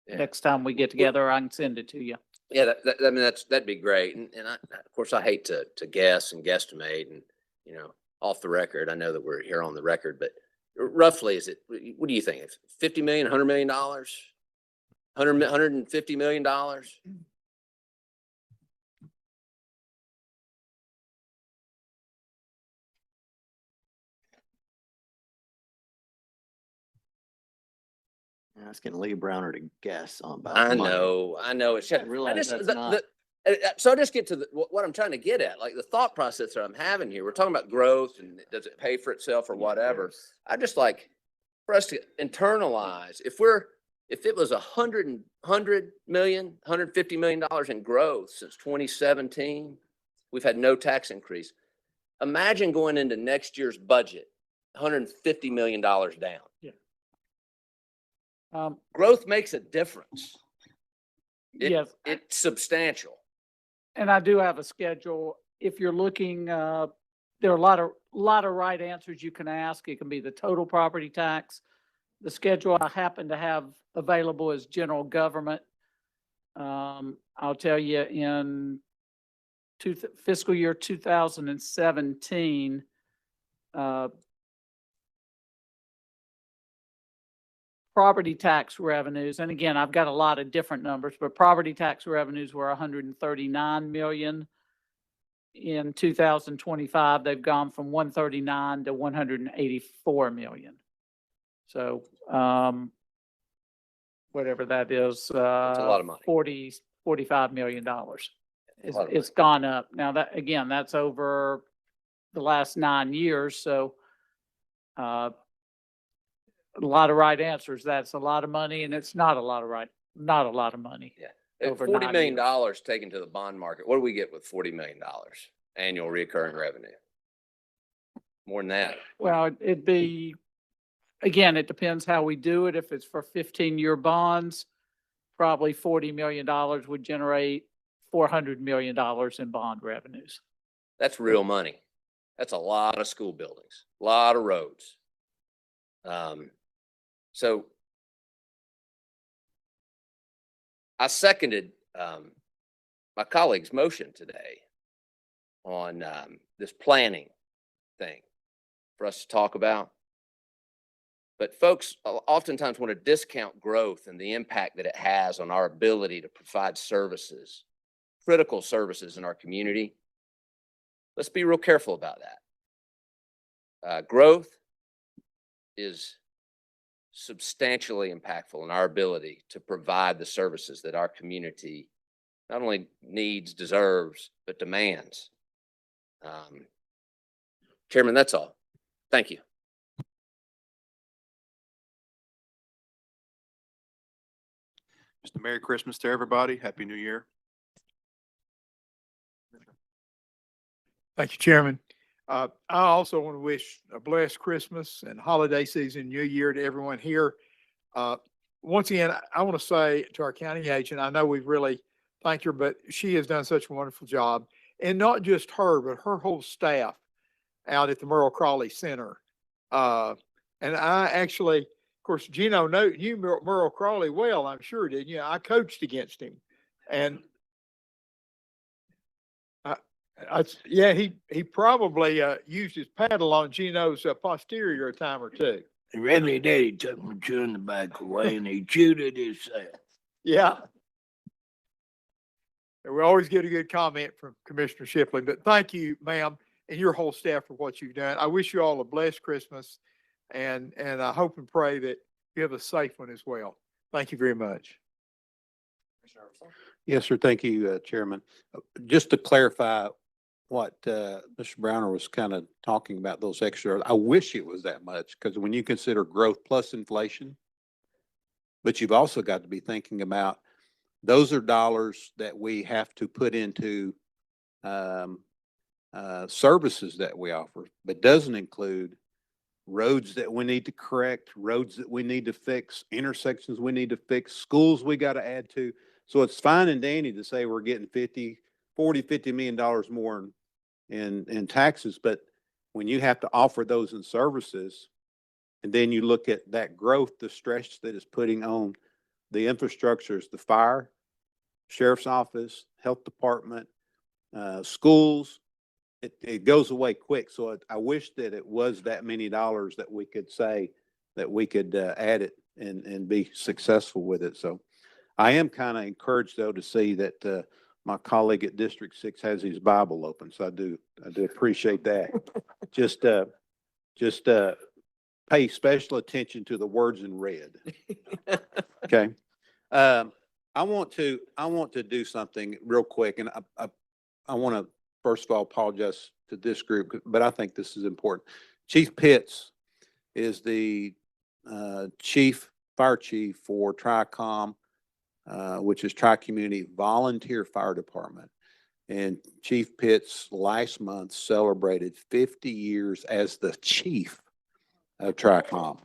next time we get together, I can send it to you. Yeah, I mean, that'd be great. And of course, I hate to guess and guesstimate and, off the record. I know that we're here on the record, but roughly what do you think? It's $50 million, $100 million, $150 million? I was getting Lee Browner to guess on about. I money. know. It's just, realize that's not- so I just get to what I'm trying to get at, like the thought process that I'm having here. We're talking about growth and does it pay for itself or whatever. I just like for us to internalize if it was $100 million, $150 million in growth since 2017, we've had no tax increase. Imagine going into next year's budget, $150 million down. Yeah. Growth makes a difference. Yes. It's substantial. And I do have a schedule. If you're looking, there are a lot of right answers you can ask. It can be the total property tax. The schedule I happen to have available is general government. I'll tell you in fiscal year 2017, property tax revenues, and again, I've got a lot of different numbers, but property tax revenues were 139 million. In 2025, they've gone from 139 to 184 million. So whatever that is, That's a lot of money. $45 million. A lot of It's gone up. Now that, again, that's over the last 9 years, so a lot of right answers. That's a lot of money, and it's not a lot of not a lot of money. Yeah. Over $40 9 million years. taken to the bond market. What do we get with $40 million annual recurring revenue? More than that. Well, it'd be, again, it depends how we do it. If it's for 15-year bonds, probably $40 million would generate $400 million in bond revenues. That's real money. That's a lot of school buildings, a lot of roads. So I seconded my colleague's motion today on this planning thing for us to talk about. But folks oftentimes want to discount growth and the impact that it has on our ability to provide services, critical services in our community. Let's be real careful about that. Growth is substantially impactful in our ability to provide the services that our community not only needs, deserves, but demands. Chairman, that's all. Thank you. Just a Merry Christmas to everybody. Happy New Year. Thank you, Chairman. I also want to wish a blessed Christmas and holiday season, New Year to everyone here. Once again, I want to say to our county agent, I know we've really thanked her, but she has done such a wonderful job. And not just her, but her whole staff out at the Merle Crawley Center. And I actually, of course, Gino knew Merle Crawley well, I'm sure, didn't you? I coached against him. And yeah, he probably used his paddle on Gino's posterior a time or two. He really did. He took my chewing tobacco away and he chewed it himself. Yeah. And we always get a good comment from Commissioner Shipley, but thank you, ma'am, and your whole staff for what you've done. I wish you all a blessed Christmas, and I hope and pray that you have a safe one as well. Thank you very much. Yes, sir. Thank you, Chairman. Just to clarify what Mr. Browner was kind of talking about, those extra, I wish it was that much, because when you consider growth plus inflation, but you've also got to be thinking about those are dollars that we have to put into services that we offer, but doesn't include roads that we need to correct, roads that we need to fix, intersections we need to fix, schools we got to add to. So it's fine and dandy to say we're getting $50 million more in taxes, but when you have to offer those in services, and then you look at that growth, the stress that is putting on the infrastructures, the fire, sheriff's office, health department, schools, it goes away quick. So I wish that it was that many dollars that we could say that we could add it and be successful with it. So I am kind of encouraged though to see that my colleague at District 6 has his Bible open. So I do appreciate that. Just pay special attention to the words in red. Okay. I want to do something real quick, and I want to first of all apologize to this group, but I think this is important. Chief Pitts is the fire chief for TRICOM, which is Tri-Community Volunteer Fire Department. And Chief Pitts last month celebrated 50 years as the chief of TRICOM.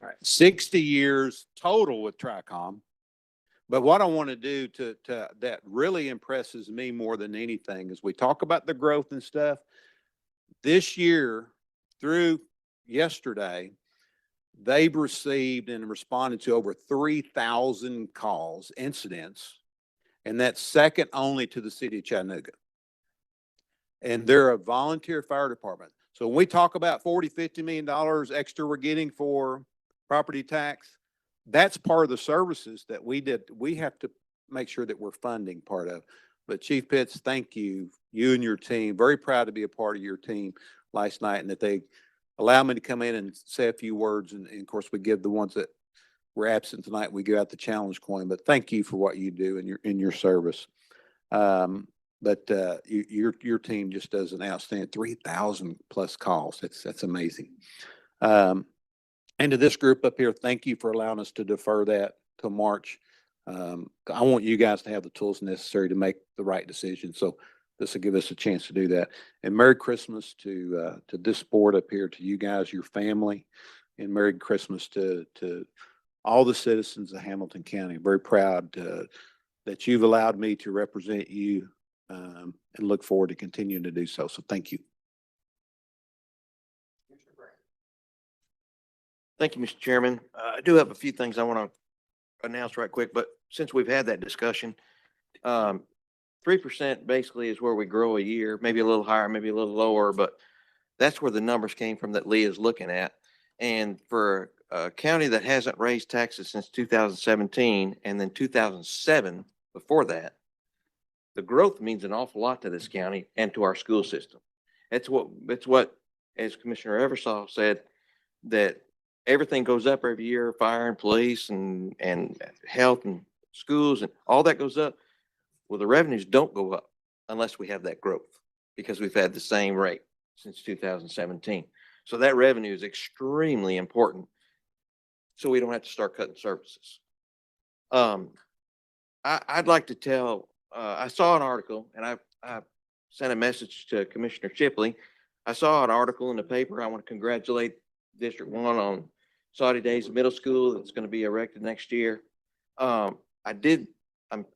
All right, 60 years total with TRICOM. But what I want to do to that really impresses me more than anything is we talk about the growth and stuff. This year through yesterday, they've received and responded to over 3,000 calls, incidents, and that's second only to the city of Chattanooga. And they're a volunteer fire department. So when we talk about $40–50 million extra we're getting for property tax, that's part of the services that we have to make sure that we're funding part of. But Chief Pitts, thank you, you and your team. Very proud to be a part of your team last night and that they allowed me to come in and say a few words. And of course, we give the ones that were absent tonight, we give out the challenge coin. But thank you for what you do in your service. Your team just does an outstanding 3,000 plus calls. That's amazing. And to this group up here, thank you for allowing us to defer that to March. I want you guys to have the tools necessary to make the right decision. So this will give us a chance to do that. And Merry Christmas to this board up here, to you guys, your family, and Merry Christmas to all the citizens of Hamilton County. Very proud that you've allowed me to represent you, and look forward to continuing to do so. So thank you. Thank you, Mr. Chairman. I do have a few things I want to announce right quick, but since we've had that discussion, 3% basically is where we grow a year, maybe a little higher, maybe a little lower, but that's where the numbers came from that Lee is looking at. And for a county that hasn't raised taxes since 2017 and then 2007 before that, the growth means an awful lot to this county and to our school system. It's what, as Commissioner Eversole said, that everything goes up every year, fire and police and health and schools and all that goes up. Well, the revenues don't go up unless we have that growth, because we've had the same rate since 2017. So that revenue is extremely important, so we don't have to start cutting services. I'd like to tell, I saw an article and I sent a message to Commissioner Chipley. I saw an article in the paper. I want to congratulate District 1 on Saudi Days Middle School that's going to be erected next year. I'm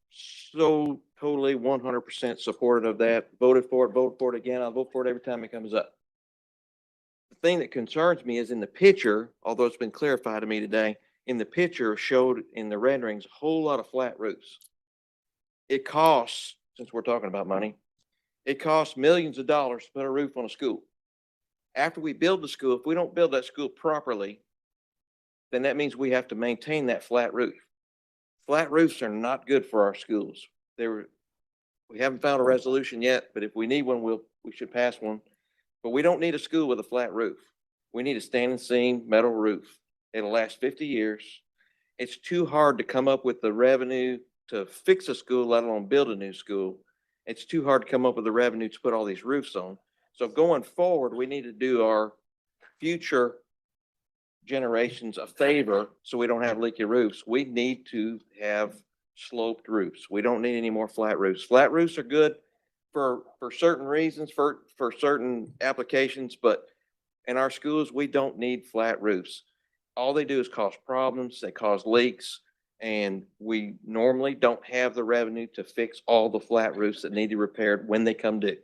so totally 100% supportive of that. Voted for it again. I'll vote for it every time it comes up. The thing that concerns me is in the picture, although it's been clarified to me today, in the picture showed in the renderings a whole lot of flat roofs. It costs, since we're talking about money, it costs millions of dollars to put a roof on a school. After we build the school, if we don't build that school properly, then that means we have to maintain that flat roof. Flat roofs are not good for our schools. We haven't found a resolution yet, but if we need one, we should pass one. But we don't need a school with a flat roof. We need a standing seam metal roof. It'll last 50 years. It's too hard to come up with the revenue to fix a school, let alone build a new school. It's too hard to come up with the revenue to put all these roofs on. So going forward, we need to do our future generations a favor so we don't have leaky roofs. We need to have sloped roofs. We don't need any more flat roofs. Flat roofs are good for certain reasons, for certain applications, but in our schools, we don't need flat roofs. All they do is cause problems. They cause leaks, and we normally don't have the revenue to fix all the flat roofs that need to be repaired when they come due.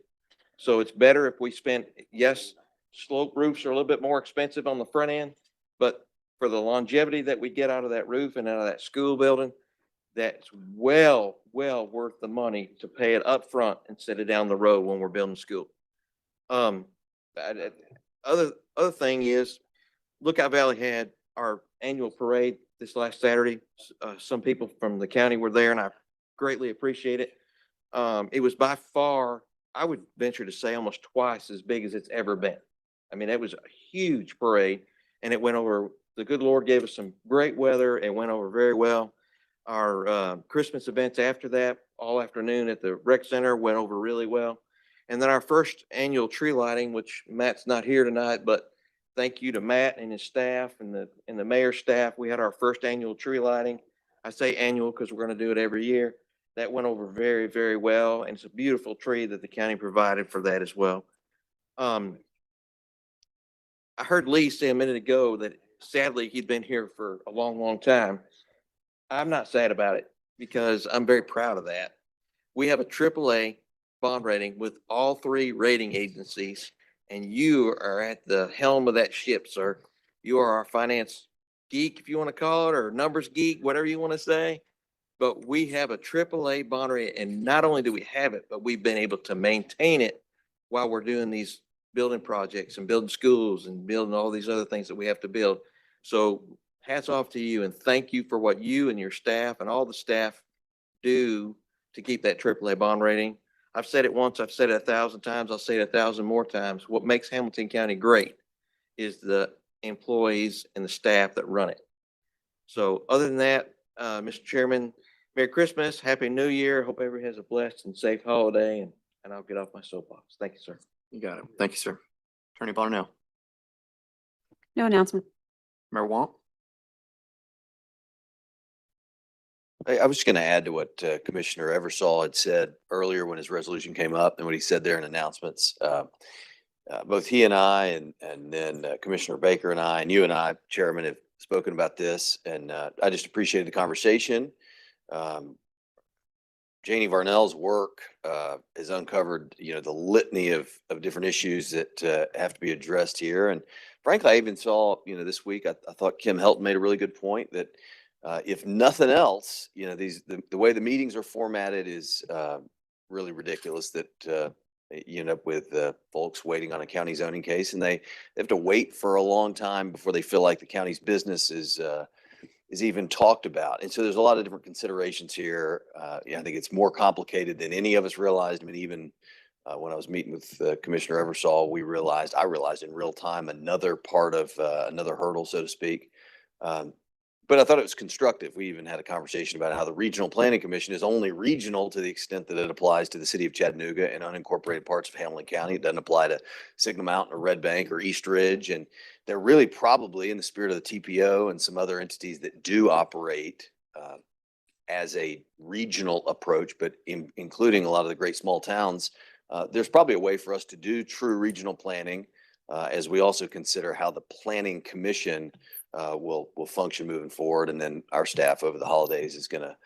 So it's better if we spend, yes, slope roofs are a little bit more expensive on the front end, but for the longevity that we get out of that roof and out of that school building, that's well worth the money to pay it up front instead of down the road when we're building school. Other thing is, Lookout Valley had our annual parade this last Saturday. Some people from the county were there, and I greatly appreciate it. It was by far, I would venture to say, almost twice as big as it's ever been. I mean, it was a huge parade, and it went over. The good Lord gave us some great weather. It went over very well. Our Christmas events after that, all afternoon at the rec center, went over really well. And then our first annual tree lighting, which Matt's not here tonight, but thank you to Matt and his staff and the mayor's staff. We had our first annual tree lighting. I say annual because we're going to do it every year. That went over very, very well. And it's a beautiful tree that the county provided for that as well. I heard Lee say a minute ago that sadly he'd been here for a long, long time. I'm not sad about it because I'm very proud of that. We have a AAA bond rating with all three rating agencies, and you are at the helm of that ship, sir. You are our finance geek, if you want to call it, or numbers geek, whatever you want to say. But we have a AAA bond rating, and not only do we have it, but we've been able to maintain it while we're doing these building projects and building schools and building all these other things that we have to build. So hats off to you, and thank you for what you and your staff and all the staff do to keep that AAA bond rating. I've said it once, I've said it 1,000 times, I'll say it 1,000 more times. What makes Hamilton County great is the employees and the staff that run it. So other than that, Mr. Chairman, Merry Christmas, Happy New Year. Hope everyone has a blessed and safe holiday, and I'll get off my soapbox. Thank you, sir. You got it. Thank you, sir. Attorney Barnell. No announcement. Mayor Wong. I was just going to add to what Commissioner Eversole had said earlier when his resolution came up and what he said there in announcements. Both he and I and then Commissioner Baker and I and you and I, Chairman, have spoken about this, and I just appreciated the conversation. Janie Varnell's work has uncovered, the litany of different issues that have to be addressed here. And frankly, I even saw, this week, I thought Kim Helton made a really good point that if nothing else, the way the meetings are formatted is really ridiculous, that you end up with folks waiting on a county zoning case, and they have to wait for a long time before they feel like the county's business is even talked about. And so there's a lot of different considerations here. I think it's more complicated than any of us realized. I mean, even when I was meeting with Commissioner Eversole, I realized in real time another part of another hurdle, so to speak. But I thought it was constructive. We even had a conversation about how the Regional Planning Commission is only regional to the extent that it applies to the city of Chattanooga and unincorporated parts of Hamilton County. It doesn't apply to Signal Mountain or Red Bank or East Ridge. And they're really probably, in the spirit of the TPO and some other entities that do operate as a regional approach, but including a lot of the great small towns, there's probably a way for us to do true regional planning as we also consider how the Planning Commission will function moving forward. And then our staff over the holidays is going to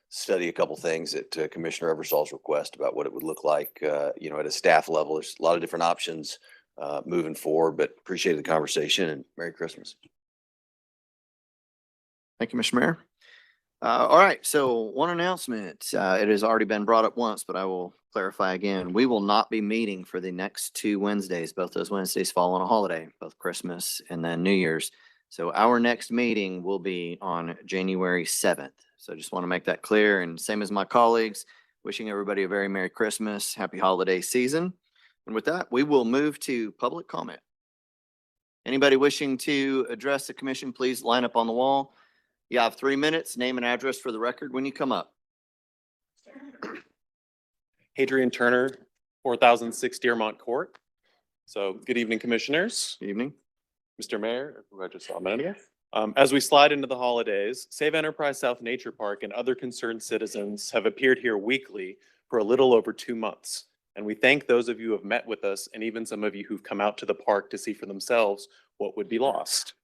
study a couple things at Commissioner Eversole's request about what it would look like, at a staff level. There's a lot of different options moving forward, but appreciate the conversation and Merry Christmas. Thank you, Mr. Mayor. All right, so one announcement. It has already been brought up once, but I will clarify again. We will not be meeting for the next 2 Wednesdays. Both those Wednesdays fall on a holiday, both Christmas and then New Year's. So our next meeting will be on January 7th. So I just want to make that clear. And same as my colleagues, wishing everybody a very Merry Christmas, Happy Holiday season. And with that, we will move to public comment. Anybody wishing to address the commission, please line up on the wall. You have 3 minutes, name and address for the record when you come up. Hadrian Turner, 4006 Dearmont Court. So good evening, commissioners. Good evening. Mr. Mayor, who I just saw a minute ago. As we slide into the holidays, Save Enterprise South Nature Park and other concerned citizens have appeared here weekly for a little over 2 months. And we thank those of you who have met with us and even some of you who've come out to the park to see for themselves what would be lost.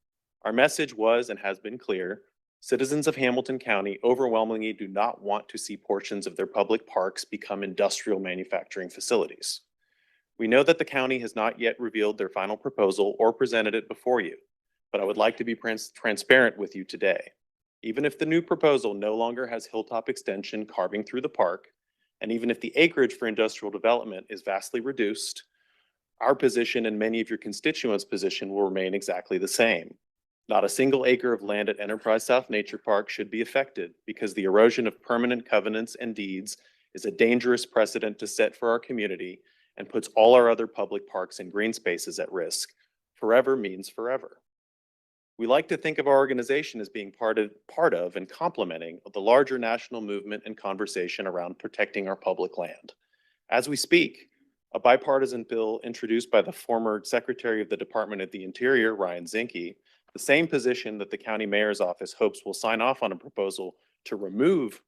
Our message was and has been clear. Citizens of Hamilton County overwhelmingly do not want to see portions of their public parks become industrial manufacturing facilities. We know that the county has not yet revealed their final proposal or presented it before you, but I would like to be transparent with you today. Even if the new proposal no longer has Hilltop Extension carving through the park, and even if the acreage for industrial development is vastly reduced, our position and many of your constituents' position will remain exactly the same. Not a single acre of land at Enterprise South Nature Park should be affected because the erosion of permanent covenants and deeds is a dangerous precedent to set for our community and puts all our other public parks and green spaces at risk. Forever means forever. We like to think of our organization as being part of and complementing the larger national movement and conversation around protecting our public land. As we speak, a bipartisan bill introduced by the former Secretary of the Department of the Interior, Ryan Zinke, the same position that the county mayor's office hopes will sign off on a proposal to remove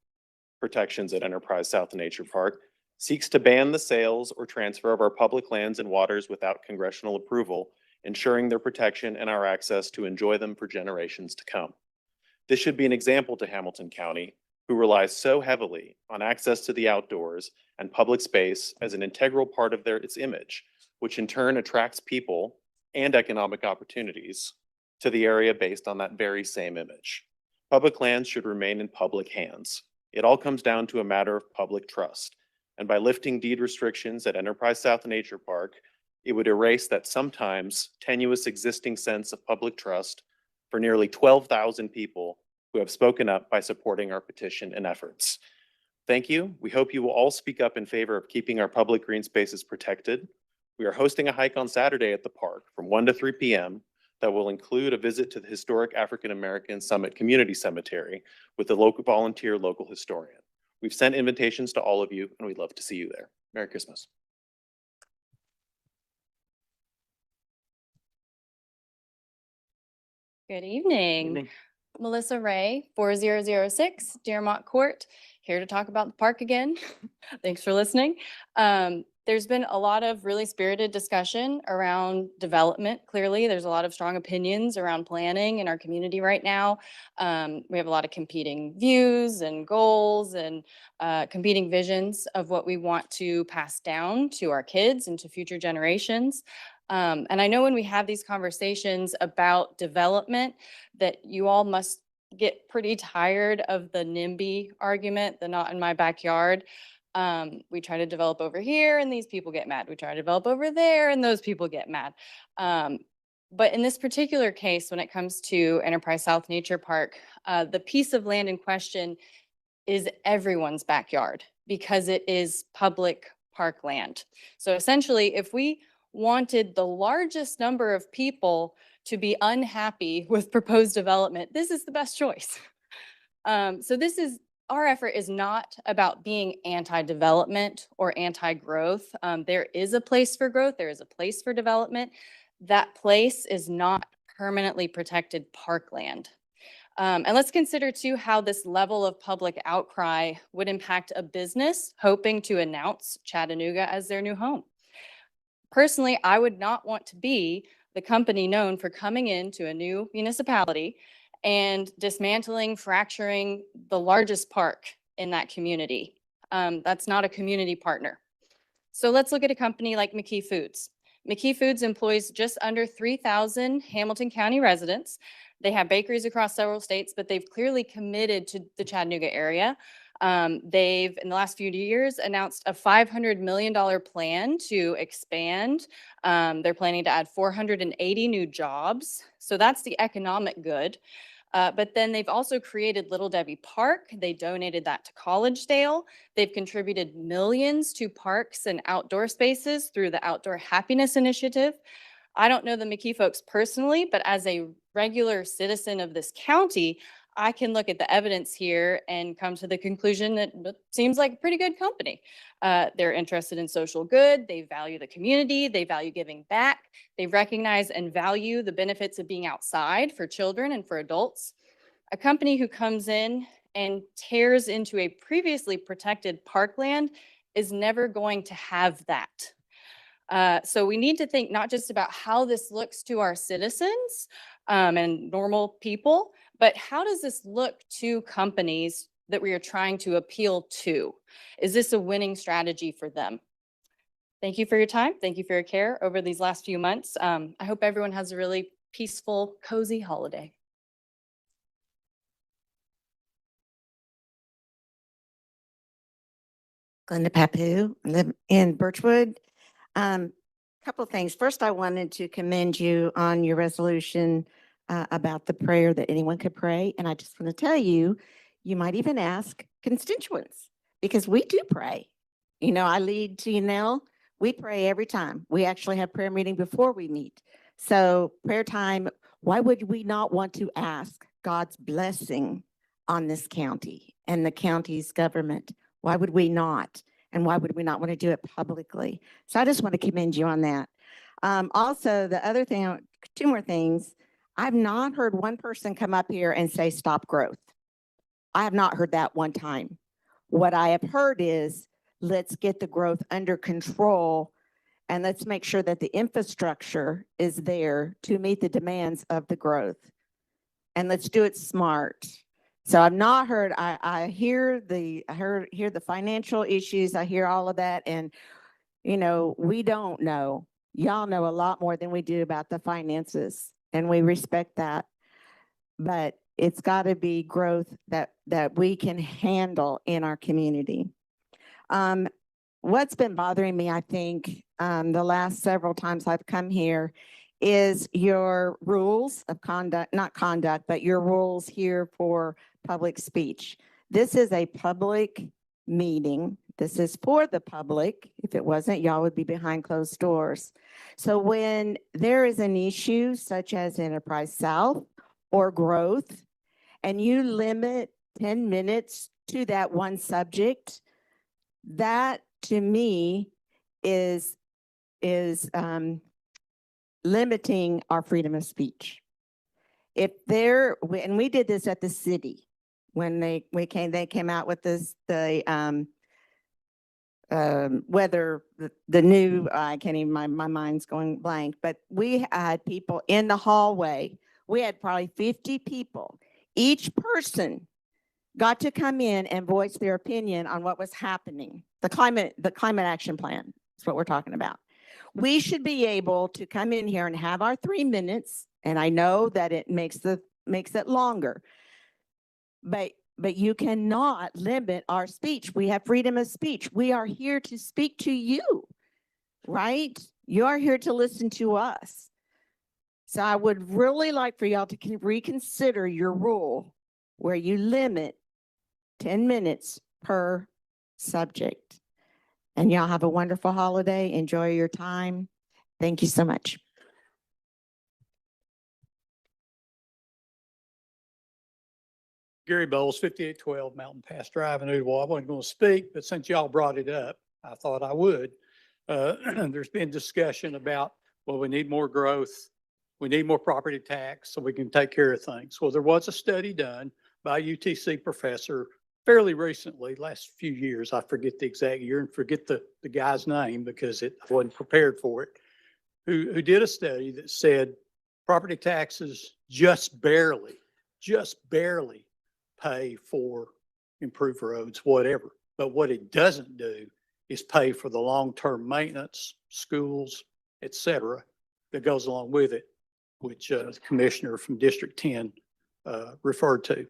protections at Enterprise South Nature Park, seeks to ban the sales or transfer of our public lands and waters without congressional approval, ensuring their protection and our access to enjoy them for generations to come. This should be an example to Hamilton County, who relies so heavily on access to the outdoors and public space as an integral part of its image, which in turn attracts people and economic opportunities to the area based on that very same image. Public lands should remain in public hands. It all comes down to a matter of public trust. And by lifting deed restrictions at Enterprise South Nature Park, it would erase that sometimes tenuous existing sense of public trust for nearly 12,000 people who have spoken up by supporting our petition and efforts. Thank you. We hope you will all speak up in favor of keeping our public green spaces protected. We are hosting a hike on Saturday at the park from 1 to 3 p.m. that will include a visit to the historic African American Summit Community Cemetery with the local volunteer local historian. We've sent invitations to all of you, and we'd love to see you there. Merry Christmas. Good evening. Evening. Melissa Ray, 4006 Dearmont Court, here to talk about the park again. Thanks for listening. There's been a lot of really spirited discussion around development. Clearly, there's a lot of strong opinions around planning in our community right now. We have a lot of competing views and goals and competing visions of what we want to pass down to our kids and to future generations. And I know when we have these conversations about development that you all must get pretty tired of the NIMBY argument, the not in my backyard. We try to develop over here and these people get mad. We try to develop over there and those people get mad. But in this particular case, when it comes to Enterprise South Nature Park, the piece of land in question is everyone's backyard because it is public parkland. So essentially, if we wanted the largest number of people to be unhappy with proposed development, this is the best choice. So our effort is not about being anti-development or anti-growth. There is a place for growth. There is a place for development. That place is not permanently protected parkland. And let's consider too how this level of public outcry would impact a business hoping to announce Chattanooga as their new home. Personally, I would not want to be the company known for coming into a new municipality and dismantling, fracturing the largest park in that community. That's not a community partner. So let's look at a company like McKee Foods. McKee Foods employs just under 3,000 Hamilton County residents. They have bakeries across several states, but they've clearly committed to the Chattanooga area. They've, in the last few years, announced a $500 million plan to expand. They're planning to add 480 new jobs. So that's the economic good. But then they've also created Little Debbie Park. They donated that to Collegedale. They've contributed millions to parks and outdoor spaces through the Outdoor Happiness Initiative. I don't know the McKee folks personally, but as a regular citizen of this county, I can look at the evidence here and come to the conclusion that it seems like a pretty good company. They're interested in social good. They value the community. They value giving back. They recognize and value the benefits of being outside for children and for adults. A company who comes in and tears into a previously protected parkland is never going to have that. So we need to think not just about how this looks to our citizens and normal people, but how does this look to companies that we are trying to appeal to? Is this a winning strategy for them? Thank you for your time. Thank you for your care over these last few months. I hope everyone has a really peaceful, cozy holiday. Glenda Papu, I live in Birchwood. Couple of things. First, I wanted to commend you on your resolution about the prayer that anyone could pray. And I just want to tell you, you might even ask constituents because we do pray. You know, I lead TNL. We pray every time. We actually have prayer meeting before we meet. So prayer time, why would we not want to ask God's blessing on this county and the county's government? Why would we not? And why would we not want to do it publicly? So I just want to commend you on that. Also, the other thing, two more things. I've not heard one person come up here and say stop growth. I have not heard that one time. What I have heard is let's get the growth under control and let's make sure that the infrastructure is there to meet the demands of the growth. And let's do it smart. So I've not heard, I hear the financial issues, I hear all of that. And, you know, we don't know. Y'all know a lot more than we do about the finances, and we respect that. But it's got to be growth that we can handle in our community. What's been bothering me, I think, the last several times I've come here is your rules of conduct, not conduct, but your rules here for public speech. This is a public meeting. This is for the public. If it wasn't, y'all would be behind closed doors. So when there is an issue such as Enterprise South or growth, and you limit 10 minutes to that one subject, that to me is limiting our freedom of speech. If there, and we did this at the city when they came out with this, whether the new, I can't even, my mind's going blank, but we had people in the hallway. We had probably 50 people. Each person got to come in and voice their opinion on what was happening. The climate action plan is what we're talking about. We should be able to come in here and have our 3 minutes, and I know that it makes it longer, but you cannot limit our speech. We have freedom of speech. We are here to speak to you, right? You are here to listen to us. So I would really like for y'all to reconsider your rule where you limit 10 minutes per subject. And y'all have a wonderful holiday. Enjoy your time. Thank you so much. Gary Bowles, 5812 Mountain Pass Drive in Ottawa. I wasn't going to speak, but since y'all brought it up, I thought I would. There's been discussion about, well, we need more growth. We need more property tax so we can take care of things. Well, there was a study done by a UTC professor fairly recently, last few years. I forget the exact year and forget the guy's name because I wasn't prepared for it, who did a study that said property taxes just barely pay for improved roads, whatever. But what it doesn't do is pay for the long-term maintenance, schools, et cetera, that goes along with it, which the commissioner from District 10 referred to.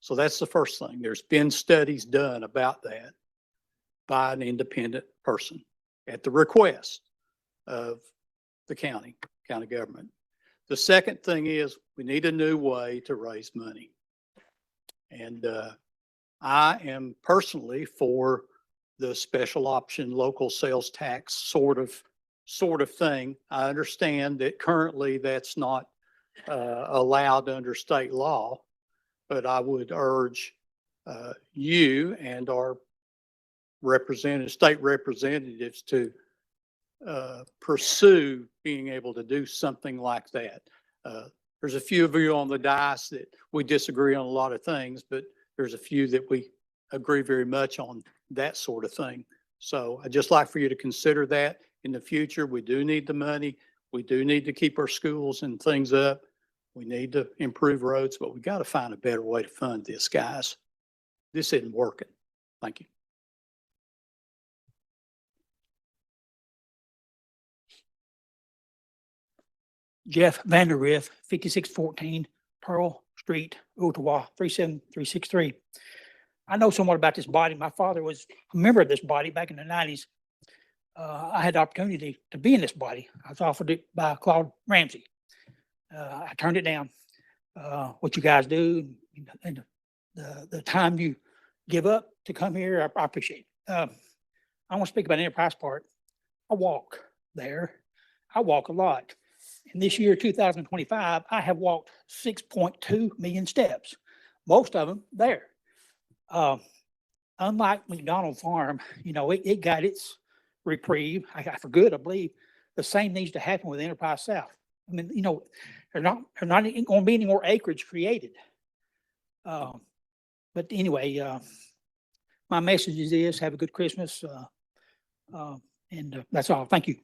So that's the first thing. There's been studies done about that by an independent person at the request of the county government. The second thing is we need a new way to raise money. And I am personally for the special option local sales tax sort of thing. I understand that currently that's not allowed under state law, but I would urge you and our state representatives to pursue being able to do something like that. There's a few of you on the dais that we disagree on a lot of things, but there's a few that we agree very much on that sort of thing. So I'd just like for you to consider that in the future. We do need the money. We do need to keep our schools and things up. We need to improve roads, but we got to find a better way to fund this, guys. This isn't working. Thank you. Jeff Vanderriff, 5614 Pearl Street, Ottawa, 37363. I know somewhat about this body. My father was a member of this body back in the 90s. I had the opportunity to be in this body. I was offered it by Claude Ramsey. I turned it down. What you guys do and the time you give up to come here, I appreciate it. I want to speak about the Enterprise Park. I walk there. I walk a lot. In this year, 2025, I have walked 6.2 million steps, most of them there. Unlike McDonald Farm, it got its reprieve. For good, I believe. The same needs to happen with Enterprise South. I mean, there's not going to be any more acreage created. But anyway, my message is this: have a good Christmas, and that's all. Thank you.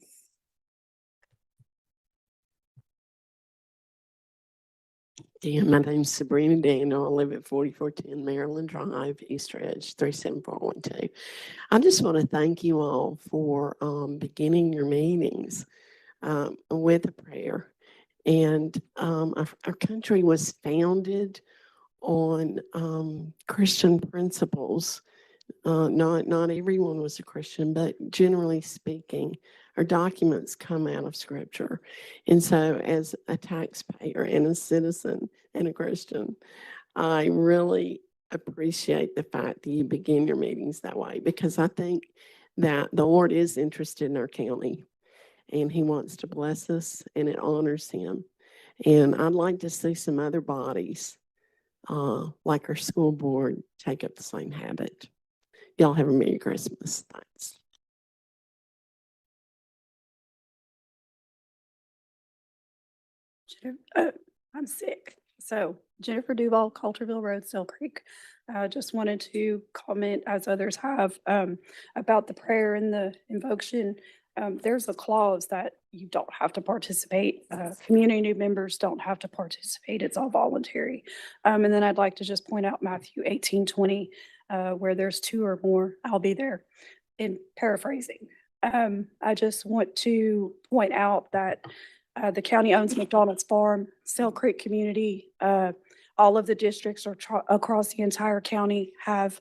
Yeah, my name's Sabrina Daniel. I live at 4410 Maryland Drive, East Ridge, 37412. I just want to thank you all for beginning your meetings with a prayer. And our country was founded on Christian principles. Not everyone was a Christian, but generally speaking, our documents come out of Scripture. And so as a taxpayer and a citizen and a Christian, I really appreciate the fact that you begin your meetings that way, because I think that the Lord is interested in our county and he wants to bless us and it honors him. And I'd like to see some other bodies, like our school board, take up the same habit. Y'all have a Merry Christmas. Thanks. I'm sick. So Jennifer Duval, Coulterville Road, Still Creek. Just wanted to comment, as others have, about the prayer and the invocation. There's a clause that you don't have to participate. Community members don't have to participate. It's all voluntary. And then I'd like to just point out Matthew 18:20, where there's two or more, I'll be there, in paraphrasing. I just want to point out that the county owns McDonald's Farm, Still Creek Community. All of the districts across the entire county have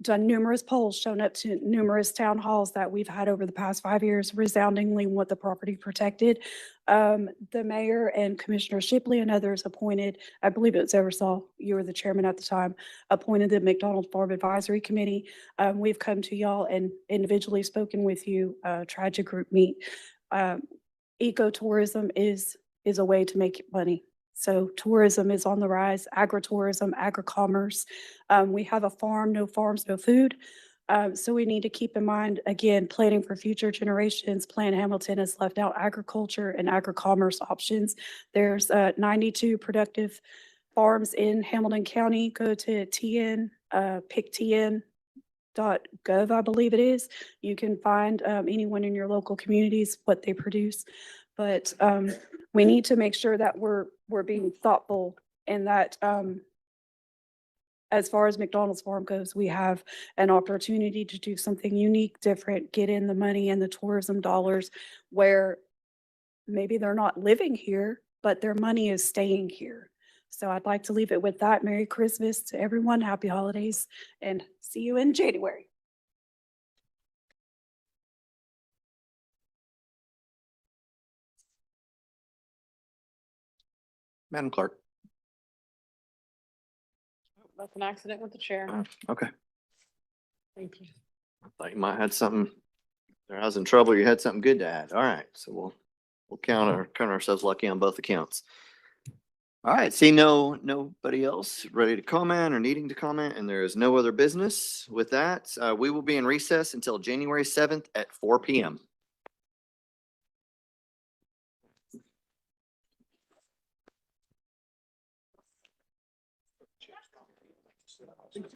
done numerous polls, shown up to numerous town halls that we've had over the past 5 years, resoundingly want the property protected. The mayor and Commissioner Shipley and others appointed, I believe it was Eversole, you were the chairman at the time, appointed the McDonald Farm Advisory Committee. We've come to y'all and individually spoken with you, tried to group meet. Ecotourism is a way to make money. So tourism is on the rise, agritourism, agri-commerce. We have a farm, no farms, no food. So we need to keep in mind, again, planning for future generations. Plan Hamilton has left out agriculture and agri-commerce options. There's 92 productive farms in Hamilton County. Go to picktn.gov, I believe it is. You can find anyone in your local communities, what they produce. But we need to make sure that we're being thoughtful and that as far as McDonald's Farm goes, we have an opportunity to do something unique, different, get in the money and the tourism dollars where maybe they're not living here, but their money is staying here. So I'd like to leave it with that. Merry Christmas to everyone. Happy holidays and see you in January. Madam Clerk. That's an accident with the chair. Okay. Thank you. I thought you might had something, I was in trouble, you had something good to add. All right, so we'll count ourselves lucky on both accounts. All right, see nobody else ready to comment or needing to comment, and there is no other business. With that, we will be in recess until January 7th at 4 p.m.